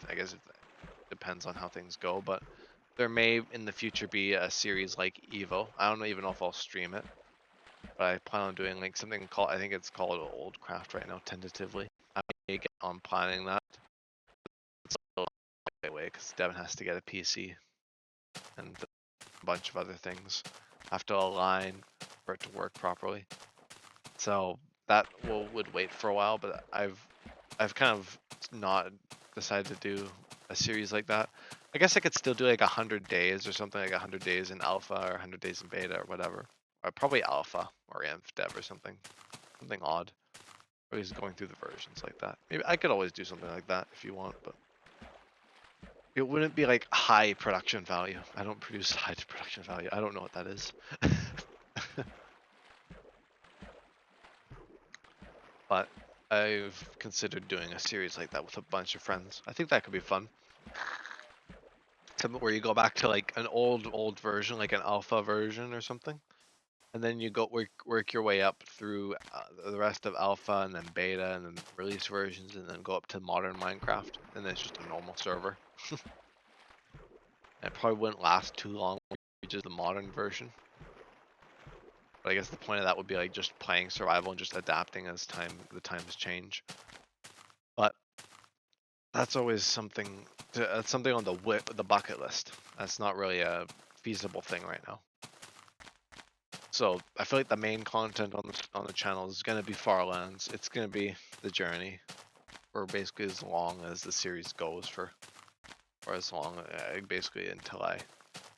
A: I guess it depends on how things go, but there may in the future be a series like Evo. I don't even know if I'll stream it, but I plan on doing like something called, I think it's called Old Craft right now, tentatively. I may get on planning that. It's a little way because Devin has to get a PC and a bunch of other things have to align for it to work properly. So that would wait for a while, but I've kind of not decided to do a series like that. I guess I could still do like 100 days or something, like 100 days in alpha or 100 days in beta or whatever. Or probably alpha or inf dev or something odd. Or he's going through the versions like that. Maybe I could always do something like that if you want, but it wouldn't be like high production value. I don't produce high production value. I don't know what that is. But I've considered doing a series like that with a bunch of friends. I think that could be fun. Something where you go back to like an old version, like an alpha version or something, and then you go work your way up through the rest of alpha and then beta and then release versions, and then go up to modern Minecraft, and then it's just a normal server. It probably wouldn't last too long when you reach the modern version. But I guess the point of that would be like just playing survival and just adapting as the times change. But that's always something. That's something on the bucket list. That's not really a feasible thing right now. So I feel like the main content on the channel is gonna be Farlands. It's gonna be the journey, for basically as long as the series goes for, or as long basically until I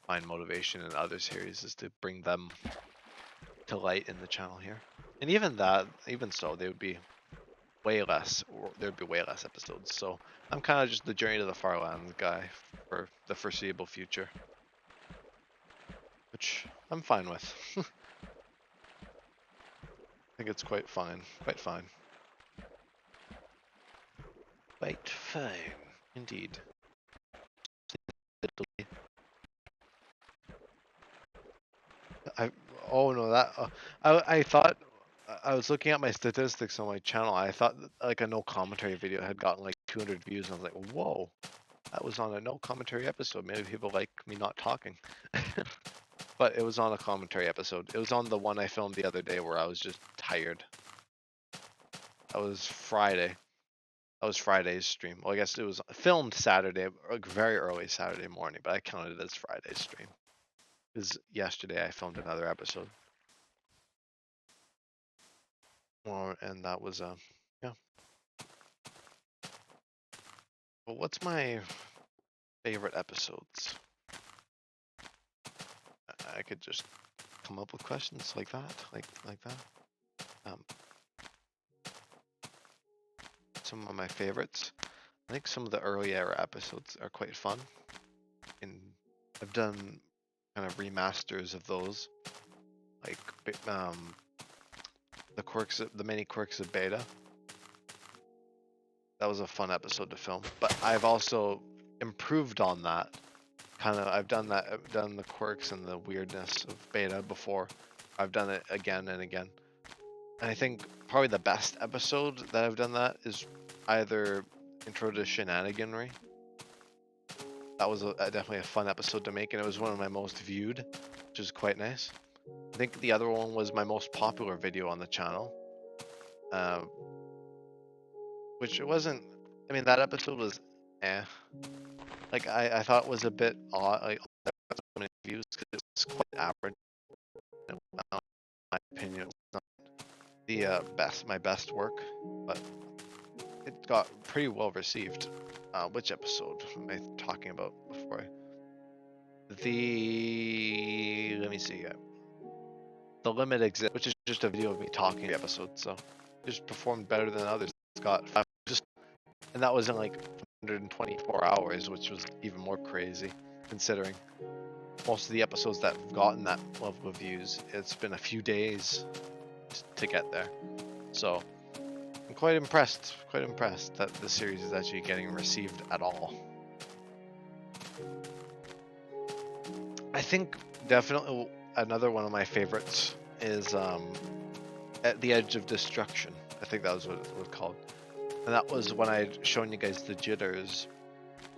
A: find motivation in other series, is to bring them to light in the channel here. And even that, even so, they would be way less, or there'd be way less episodes. So I'm kind of just the journey to the Farlands guy for the foreseeable future, which I'm fine with. I think it's quite fine, quite fine. Quite fine, indeed. I oh no, that I thought I was looking at my statistics on my channel. I thought like a no commentary video had gotten like 200 views, and I was like, whoa, that was on a no commentary episode. Maybe people like me not talking. But it was on a commentary episode. It was on the one I filmed the other day where I was just tired. That was Friday. That was Friday's stream. Well, I guess it was filmed Saturday, like very early Saturday morning, but I counted it as Friday's stream. Because yesterday I filmed another episode. And that was, yeah. Well, what's my favorite episodes? I could just come up with questions like that, like that. Some of my favorites. I think some of the early era episodes are quite fun, and I've done kind of remasters of those, like the many quirks of beta. That was a fun episode to film, but I've also improved on that. I've done the quirks and the weirdness of beta before. I've done it again and again. And I think probably the best episode that I've done that is either Intro to Shenaniganry. That was definitely a fun episode to make, and it was one of my most viewed, which is quite nice. I think the other one was my most popular video on the channel, which it wasn't. I mean, that episode was, like I thought it was a bit odd, like so many views, because it was quite average. In my opinion, it was not the my best work, but it got pretty well received. Which episode am I talking about before? Let me see. The Limit Exist, which is just a video of me talking episode, so it just performed better than others. It's got and that was in like 124 hours, which was even more crazy considering most of the episodes that have gotten that level of views, it's been a few days to get there. So I'm quite impressed that the series is actually getting received at all. I think definitely another one of my favorites is At the Edge of Destruction. I think that was what it was called. And that was when I'd shown you guys the jitters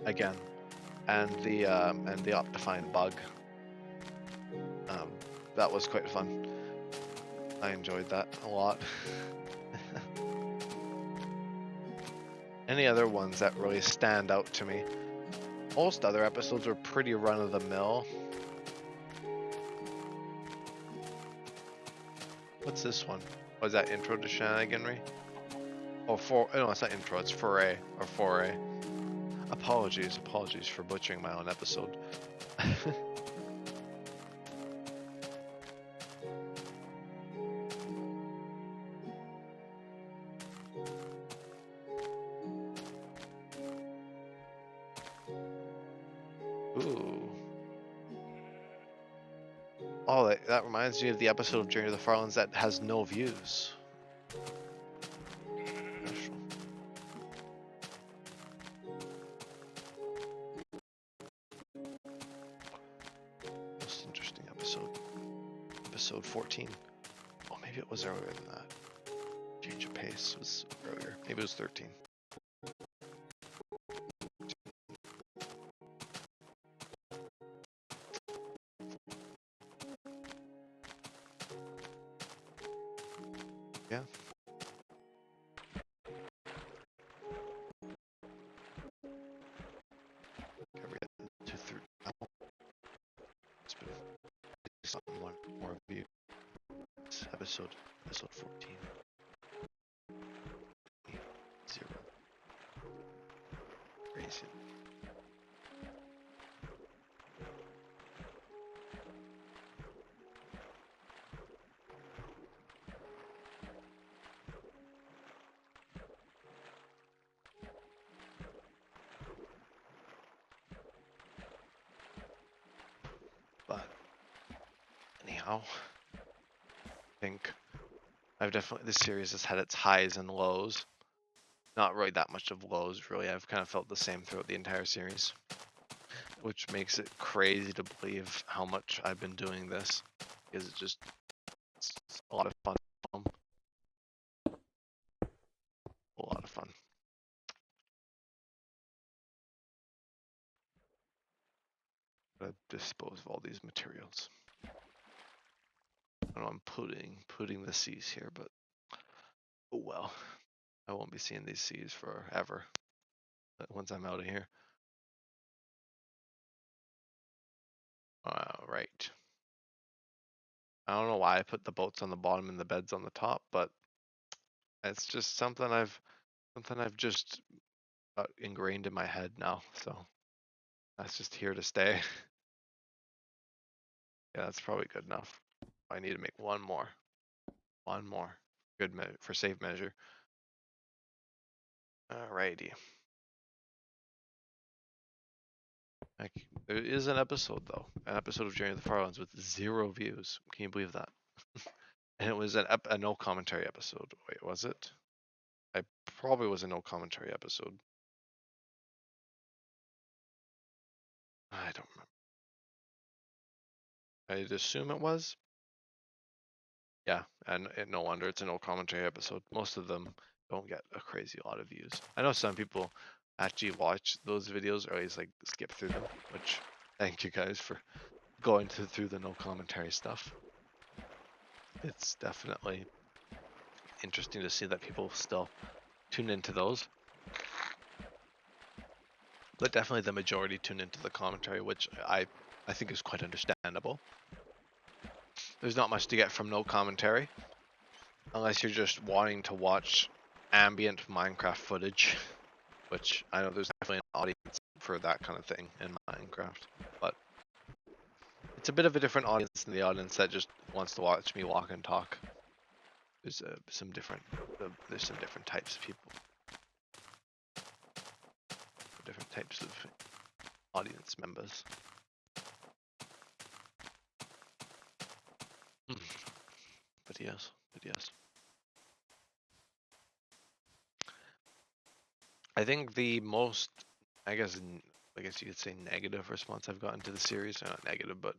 A: again, and the Optifine bug. That was quite fun. I enjoyed that a lot. Any other ones that really stand out to me? Most other episodes were pretty run-of-the-mill. What's this one? Was that Intro to Shenaniganry? Oh, no, it's not intro, it's foray, or foray. Apologies for butchering my own episode. Ooh. Oh, that reminds me of the episode of Journey to the Farlands that has no views. Most interesting episode. Episode 14. Oh, maybe it was earlier than that. Change of Pace was earlier. Maybe it was 13. Yeah. It's been something more view. episode 14. 0. Crazy. But anyhow, I think this series has had its highs and lows. Not really that much of lows, really. I've kind of felt the same throughout the entire series, which makes it crazy to believe how much I've been doing this, because it's a lot of fun. A lot of fun. Gotta dispose of all these materials. I know I'm putting the seas here, but oh well. I won't be seeing these seas forever once I'm out of here. Right. I don't know why I put the boats on the bottom and the beds on the top, but it's just something I've just ingrained in my head now. So that's just here to stay. Yeah, that's probably good enough. I need to make one more. Good for safe measure. Alrighty. There is an episode though, an episode of Journey to the Farlands with 0 views. Can you believe that? And it was a no commentary episode. Wait, was it? I probably was a no commentary episode. I don't remember. I'd assume it was. Yeah, and no wonder it's a no commentary episode. Most of them don't get a crazy lot of views. I know some people actually watch those videos or at least like skip through them, which thank you guys for going through the no commentary stuff. It's definitely interesting to see that people still tune into those. But definitely the majority tune into the commentary, which I think is quite understandable. There's not much to get from no commentary, unless you're just wanting to watch ambient Minecraft footage, which I know there's definitely an audience for that kind of thing in Minecraft, but it's a bit of a different audience than the audience that just wants to watch me walk and talk. There's some different types of people, different types of audience members. But yes. I think the most, I guess you could say negative response I've gotten to the series, not negative, but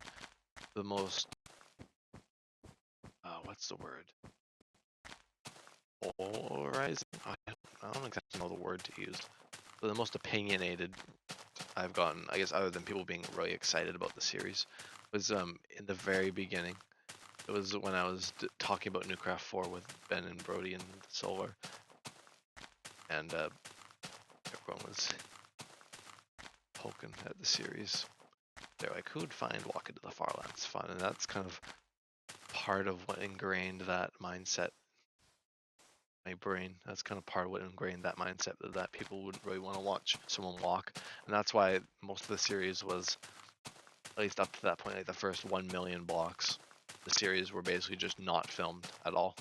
A: the most, what's the word? Polarizing? I don't exactly know the word to use. But the most opinionated I've gotten, I guess, other than people being really excited about the series, was in the very beginning. It was when I was talking about Newcraft 4 with Ben and Brody and Solar, and everyone was poking at the series. They're like, who'd find Walk into the Farlands fun? And that's kind of part of what ingrained that mindset in my brain. That's kind of part of what ingrained that mindset that people wouldn't really want to watch someone walk. And that's why most of the series was, at least up to that point, like the first 1 million blocks, the series were basically just not filmed at all.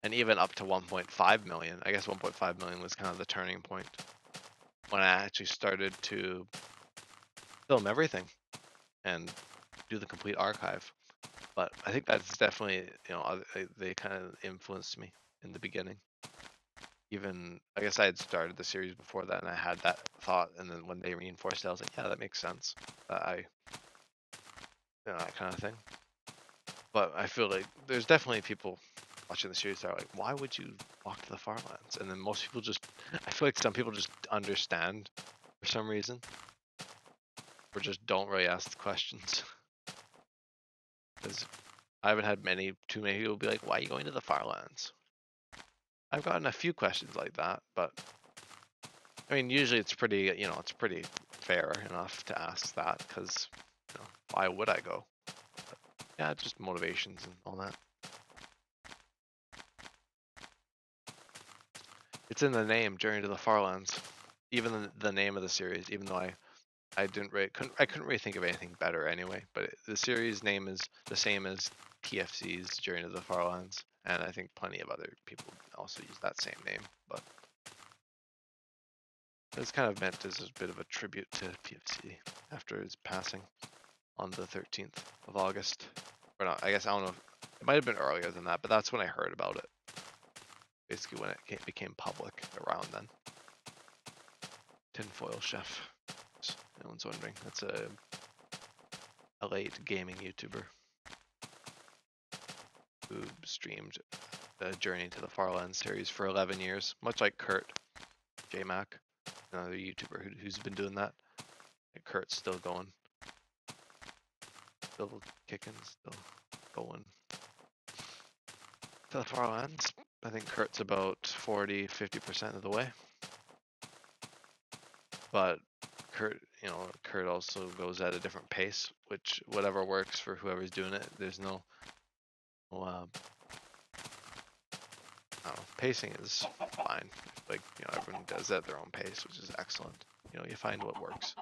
A: And even up to 1.5 million, I guess 1.5 million was kind of the turning point when I actually started to film everything and do the complete archive. But I think that's definitely, they kind of influenced me in the beginning. Even, I guess I had started the series before that and I had that thought, and then when they reinforced it, I was like, yeah, that makes sense. That kind of thing. But I feel like there's definitely people watching the series that are like, why would you walk to the Farlands? And then most people I feel like some people just understand for some reason, or just don't really ask the questions. Because I haven't had too many people be like, why are you going to the Farlands? I've gotten a few questions like that, but I mean, usually it's pretty, it's pretty fair enough to ask that, because, why would I go? Yeah, just motivations and all that. It's in the name, Journey to the Farlands. Even the name of the series, even though I couldn't really think of anything better anyway. But the series name is the same as TFC's Journey to the Farlands, and I think plenty of other people also use that same name. But it's kind of meant as a bit of a tribute to TFC after his passing on the 13th of August. Or not, I guess I don't know. It might have been earlier than that, but that's when I heard about it. Basically, when it became public around then. Tinfoil Chef. No one's wondering. That's a late gaming YouTuber who streamed the Journey to the Farlands series for 11 years, much like Kurt JMac, another YouTuber who's been doing that. And Kurt's still going, still kicking, still going to the Farlands. I think Kurt's about 40-50% of the way, but Kurt also goes at a different pace, which whatever works for whoever's doing it. There's no I don't know, pacing is fine. Like, everyone does at their own pace, which is excellent. You find what works.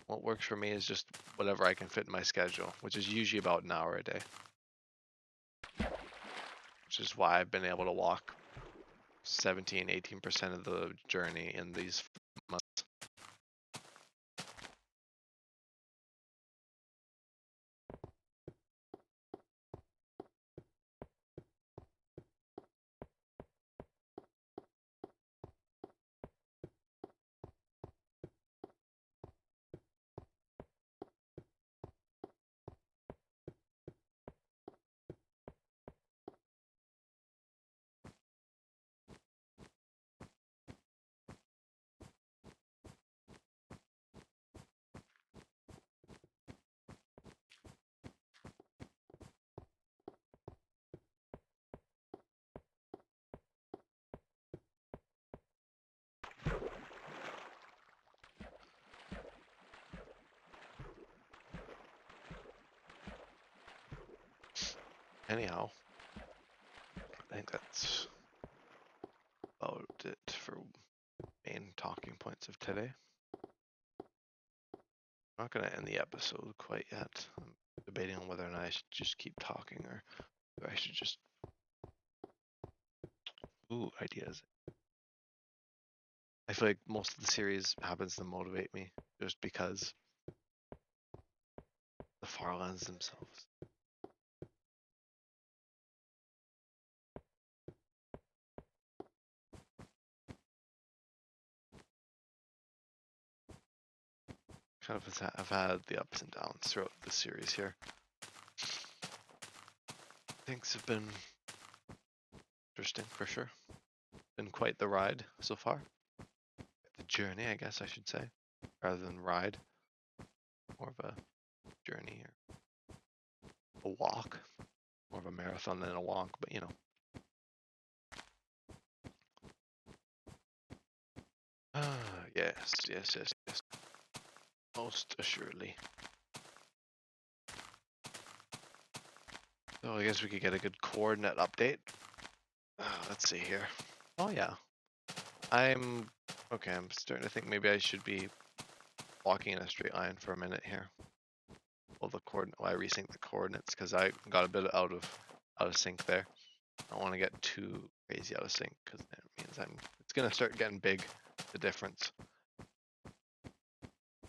A: What works for me is just whatever I can fit in my schedule, which is usually about an hour a day. Which is why I've been able to walk 17-18% of the journey in these months. Anyhow, I think that's about it for main talking points of today. I'm not going to end the episode quite yet. I'm debating on whether or not I should just keep talking or I should just... Ooh, ideas. I feel like most of the series happens to motivate me just because the Farlands themselves. Kind of have had the ups and downs throughout the series here. Things have been interesting for sure. Been quite the ride so far. The journey, I guess I should say, rather than ride. More of a journey or a walk. More of a marathon than a walk, but yes. Most assuredly. So I guess we could get a good coordinate update. Let's see here. Oh yeah. I'm starting to think maybe I should be walking in a straight line for a minute here. Well, I resync the coordinates because I got a bit out of sync there. I don't want to get too crazy out of sync because that means it's gonna start getting big, the difference.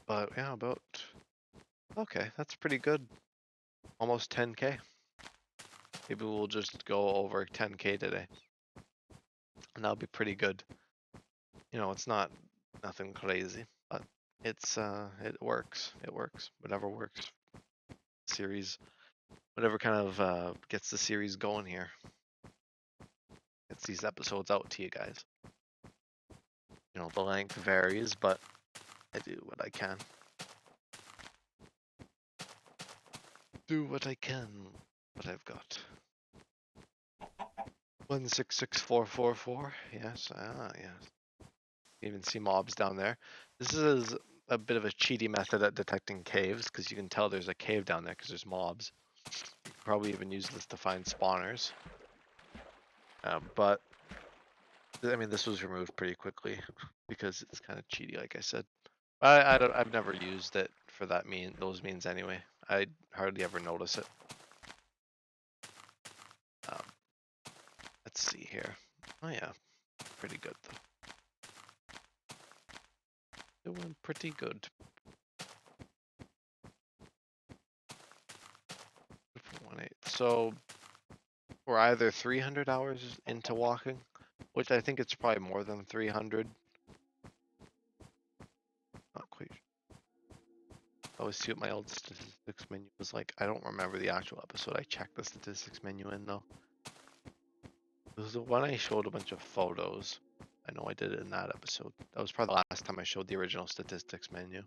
A: But yeah, okay, that's pretty good. Almost 10K. Maybe we'll just go over 10K today. And that'll be pretty good. It's not nothing crazy, but it works. It works. Whatever works. Series, whatever kind of gets the series going here. Gets these episodes out to you guys. The length varies, but I do what I can. Do what I can. What I've got. 166444. Yes. Yes. You even see mobs down there. This is a bit of a cheaty method at detecting caves because you can tell there's a cave down there because there's mobs. You could probably even use this to find spawners. But I mean, this was removed pretty quickly because it's kind of cheaty, like I said. I've never used it for those means anyway. I hardly ever notice it. Um, let's see here. Oh yeah, pretty good though. Doing pretty good. 1.8. So we're either 300 hours into walking, which I think it's probably more than 300. Not quite. I always see what my old statistics menu was like. I don't remember the actual episode I checked the statistics menu in though. It was the one I showed a bunch of photos. I know I did it in that episode. That was probably the last time I showed the original statistics menu.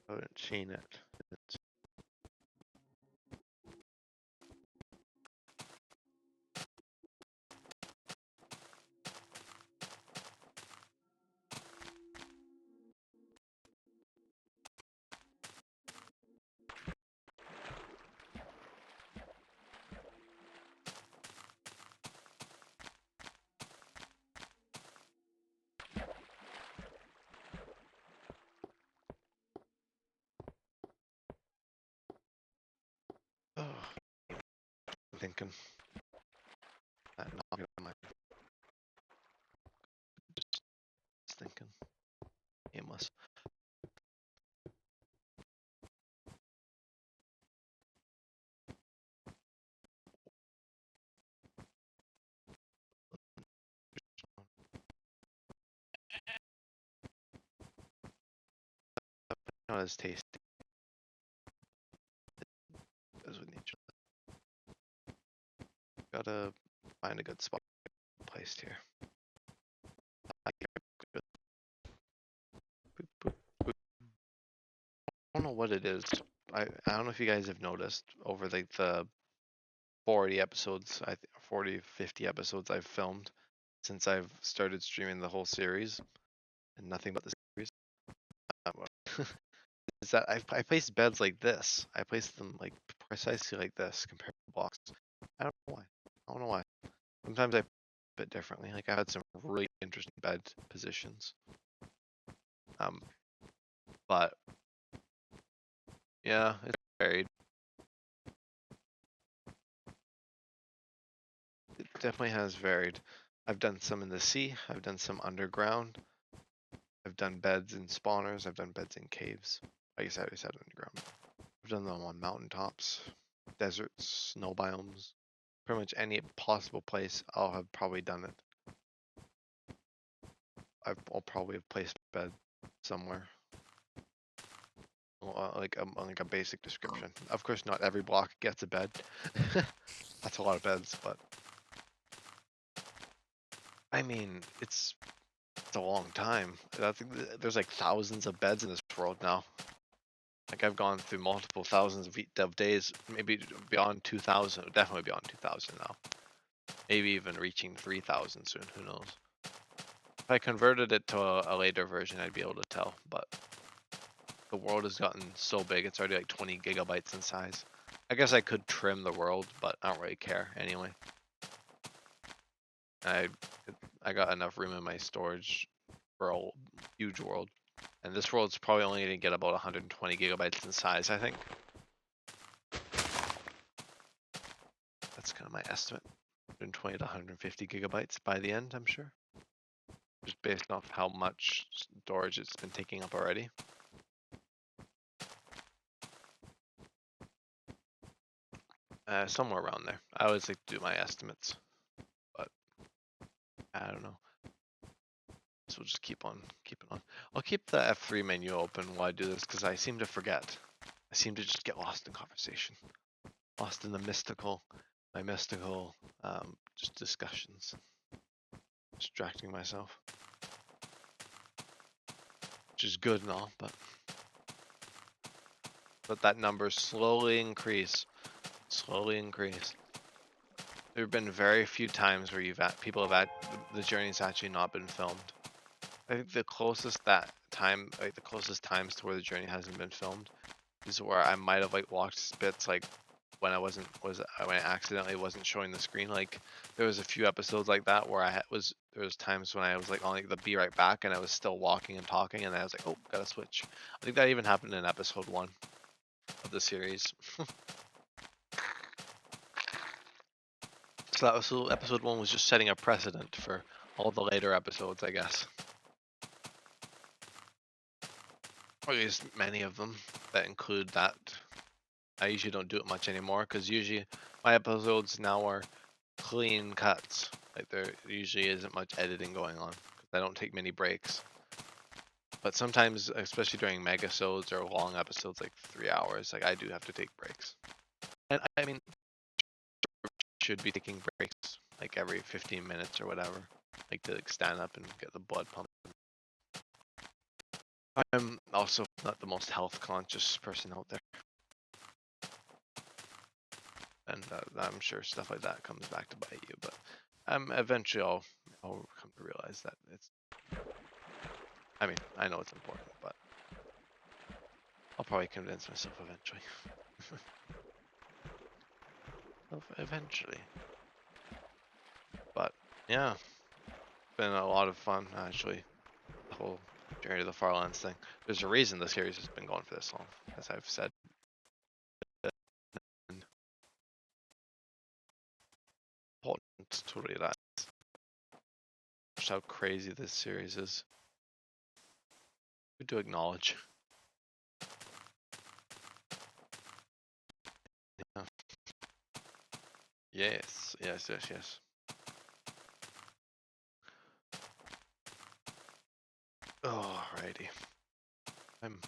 A: I haven't seen it. Oh, I'm thinking. Just thinking. Aimless. Not as tasty as with nature. Gotta find a good spot placed here. I don't know what it is. I don't know if you guys have noticed over like the 40 episodes, 40, 50 episodes I've filmed since I've started streaming the whole series, and nothing but the series. Is that I placed beds like this. I placed them like precisely like this compared to blocks. I don't know why. I don't know why. Sometimes I bit differently. Like I had some really interesting bed positions. But yeah, it's varied. It definitely has varied. I've done some in the sea. I've done some underground. I've done beds in spawners. I've done beds in caves. Like I said underground. I've done them on mountaintops, deserts, snow biomes. Pretty much any possible place I'll have probably done it. I'll probably have placed a bed somewhere. Like a basic description. Of course, not every block gets a bed. That's a lot of beds, but I mean, it's a long time. I think there's like thousands of beds in this world now. Like I've gone through multiple thousands of days, maybe beyond 2,000, definitely beyond 2,000 now. Maybe even reaching 3,000 soon, who knows. If I converted it to a later version, I'd be able to tell, but the world has gotten so big, it's already like 20 gigabytes in size. I guess I could trim the world, but I don't really care anyway. I got enough room in my storage for a huge world. And this world's probably only going to get about 120 gigabytes in size, I think. That's kind of my estimate. 120 to 150 gigabytes by the end, I'm sure. Just based off how much storage it's been taking up already. Somewhere around there. I always like to do my estimates, but I don't know. So we'll just keep on keeping on. I'll keep the F3 menu open while I do this because I seem to forget. I seem to just get lost in conversation. Lost in the mystical, just discussions. Distracting myself. Which is good and all, but that number slowly increase. Slowly increase. There have been very few times where people have the journey's actually not been filmed. I think the closest that time, like the closest times to where the journey hasn't been filmed, is where I might have like watched bits like when I when I accidentally wasn't showing the screen. Like there was a few episodes like that where there was times when I was like on like the be right back and I was still walking and talking and I was like, oh, gotta switch. I think that even happened in episode 1 of the series. So episode 1 was just setting a precedent for all the later episodes, I guess. Or at least many of them that include that. I usually don't do it much anymore because usually my episodes now are clean cuts. Like there usually isn't much editing going on because I don't take many breaks. But sometimes, especially during megasodes or long episodes like 3 hours, like I do have to take breaks. And I mean, should be taking breaks like every 15 minutes or whatever, like to like stand up and get the blood pumping. I'm also not the most health conscious person out there. And I'm sure stuff like that comes back to bite you, but eventually I'll come to realize that it's, I mean, I know it's important, but I'll probably convince myself eventually. Eventually. But yeah, been a lot of fun actually. The whole journey to the Farlands thing. There's a reason the series has been going for this long, as I've said. And important to realize just how crazy this series is. Good to acknowledge. Yeah. Yes, yes, yes, yes. Alrighty. I'm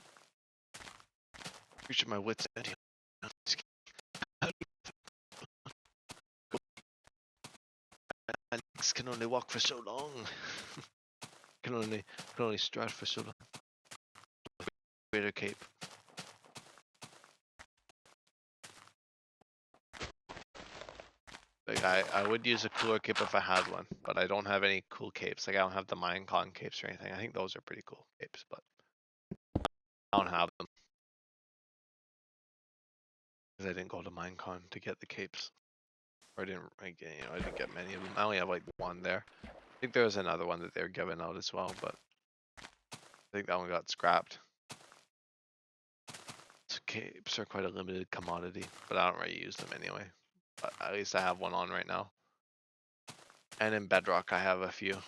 A: reaching my wits' end here. My legs can only walk for so long. can only strut for so long. Greater cape. Like I would use a cooler cape if I had one, but I don't have any cool capes. Like I don't have the Minecon capes or anything. I think those are pretty cool capes, but I don't have them because I didn't go to Minecon to get the capes, or I didn't get many of them. I only have like one there. I think there was another one that they were giving out as well, but I think that one got scrapped. So capes are quite a limited commodity, but I don't really use them anyway. But at least I have one on right now. And in Bedrock, I have a few.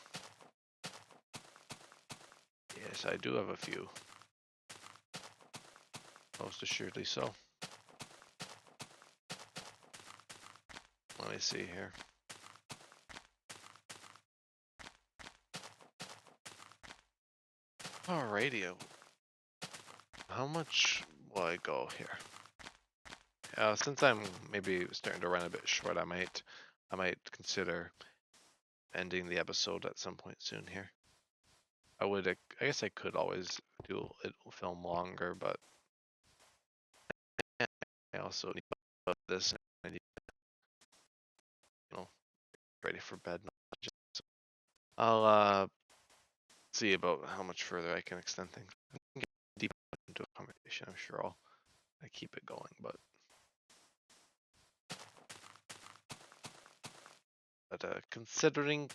A: Yes, I do have a few. Most assuredly so. Let me see here. Alrighty. How much will I go here? Since I'm maybe starting to run a bit short, I might consider ending the episode at some point soon here. I guess I could always do it film longer, but I also need to this and I need to, ready for bed. I'll see about how much further I can extend things. I can get deep into a conversation. I'm sure I keep it going, but considering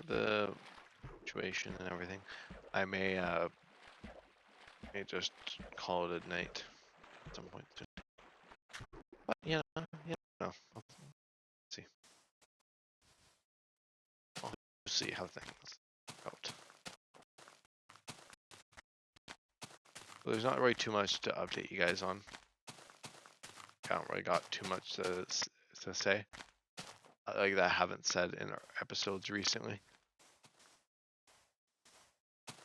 A: the situation and everything, I may just call it a night at some point soon. But yeah, no, I'll see. I'll see how things out. Well, there's not really too much to update you guys on. I haven't really got too much to say, like that I haven't said in our episodes recently.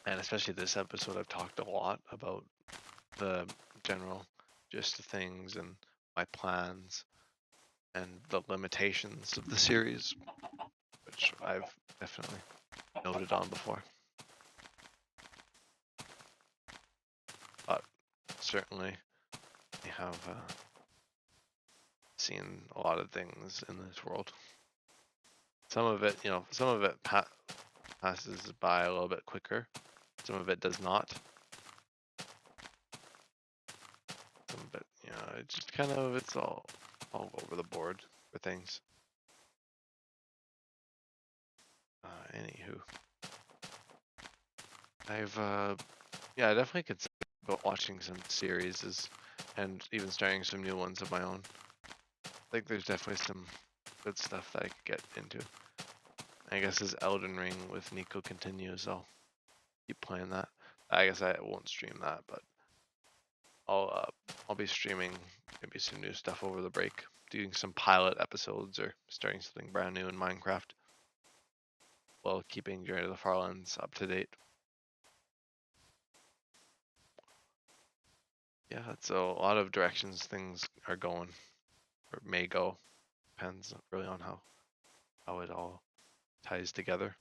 A: And especially this episode, I've talked a lot about the general gist of things and my plans and the limitations of the series, which I've definitely noted on before. But certainly, I have seen a lot of things in this world. Some of it passes by a little bit quicker. Some of it does not. Some of it, you know, it just kind of, it's all over the board for things. Anywho, I've yeah, I definitely consider about watching some series and even starting some new ones of my own. I think there's definitely some good stuff that I could get into. I guess as Elden Ring with Nico continues, I'll keep playing that. I guess I won't stream that, but I'll be streaming maybe some new stuff over the break, doing some pilot episodes or starting something brand new in Minecraft, while keeping Journey to the Farlands up to date. Yeah, so a lot of directions things are going, or may go. Depends really on how it all ties together.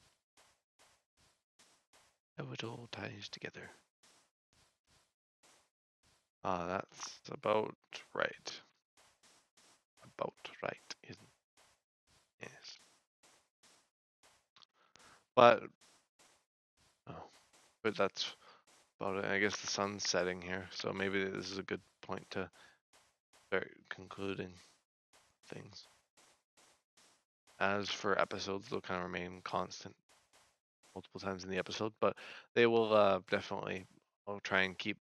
A: How it all ties together. That's about right. About right, isn't it? Yes. But but that's about it. I guess the sun's setting here, so maybe this is a good point to start concluding things. As for episodes, they'll kind of remain constant multiple times in the episode, but they will definitely, I'll try and keep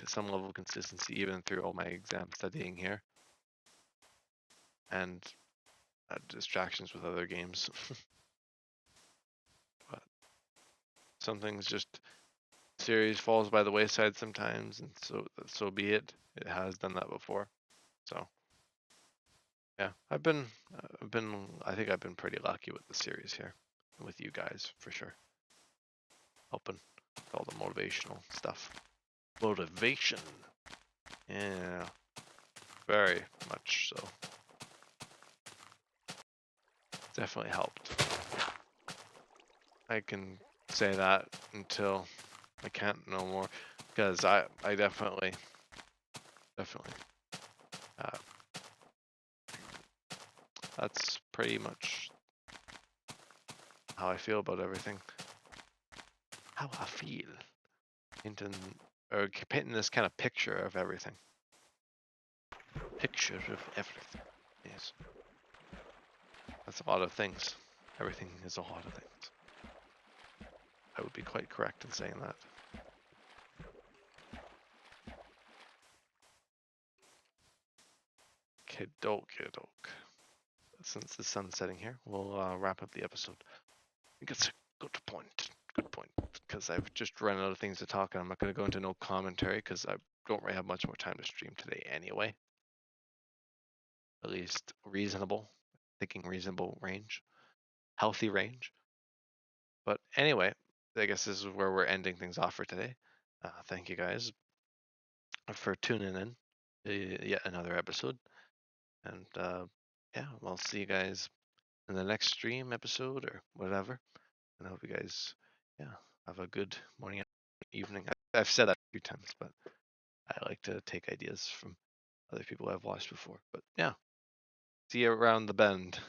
A: some level of consistency even through all my exam studying here and distractions with other games. But some things just series falls by the wayside sometimes, and so be it. It has done that before, so yeah, I think I've been pretty lucky with the series here, with you guys for sure, helping with all the motivational stuff. Motivation, yeah, very much so. Definitely helped. I can say that until I can't no more, because I definitely uh, that's pretty much how I feel about everything. How I feel. Painting, or painting this kind of picture of everything. Picture of everything. Yes. That's a lot of things. Everything is a lot of things. I would be quite correct in saying that. Kidoke. Since the sun's setting here, we'll wrap up the episode. I think it's a good point. Good point. Because I've just run out of things to talk, and I'm not going to go into no commentary because I don't really have much more time to stream today anyway. At least reasonable. Thinking reasonable range. Healthy range. But anyway, I guess this is where we're ending things off for today. Thank you guys for tuning in to yet another episode. And yeah, I'll see you guys in the next stream episode or whatever. And I hope you guys, yeah, have a good morning, evening. I've said that a few times, but I like to take ideas from other people I've watched before. But yeah, see you around the bend.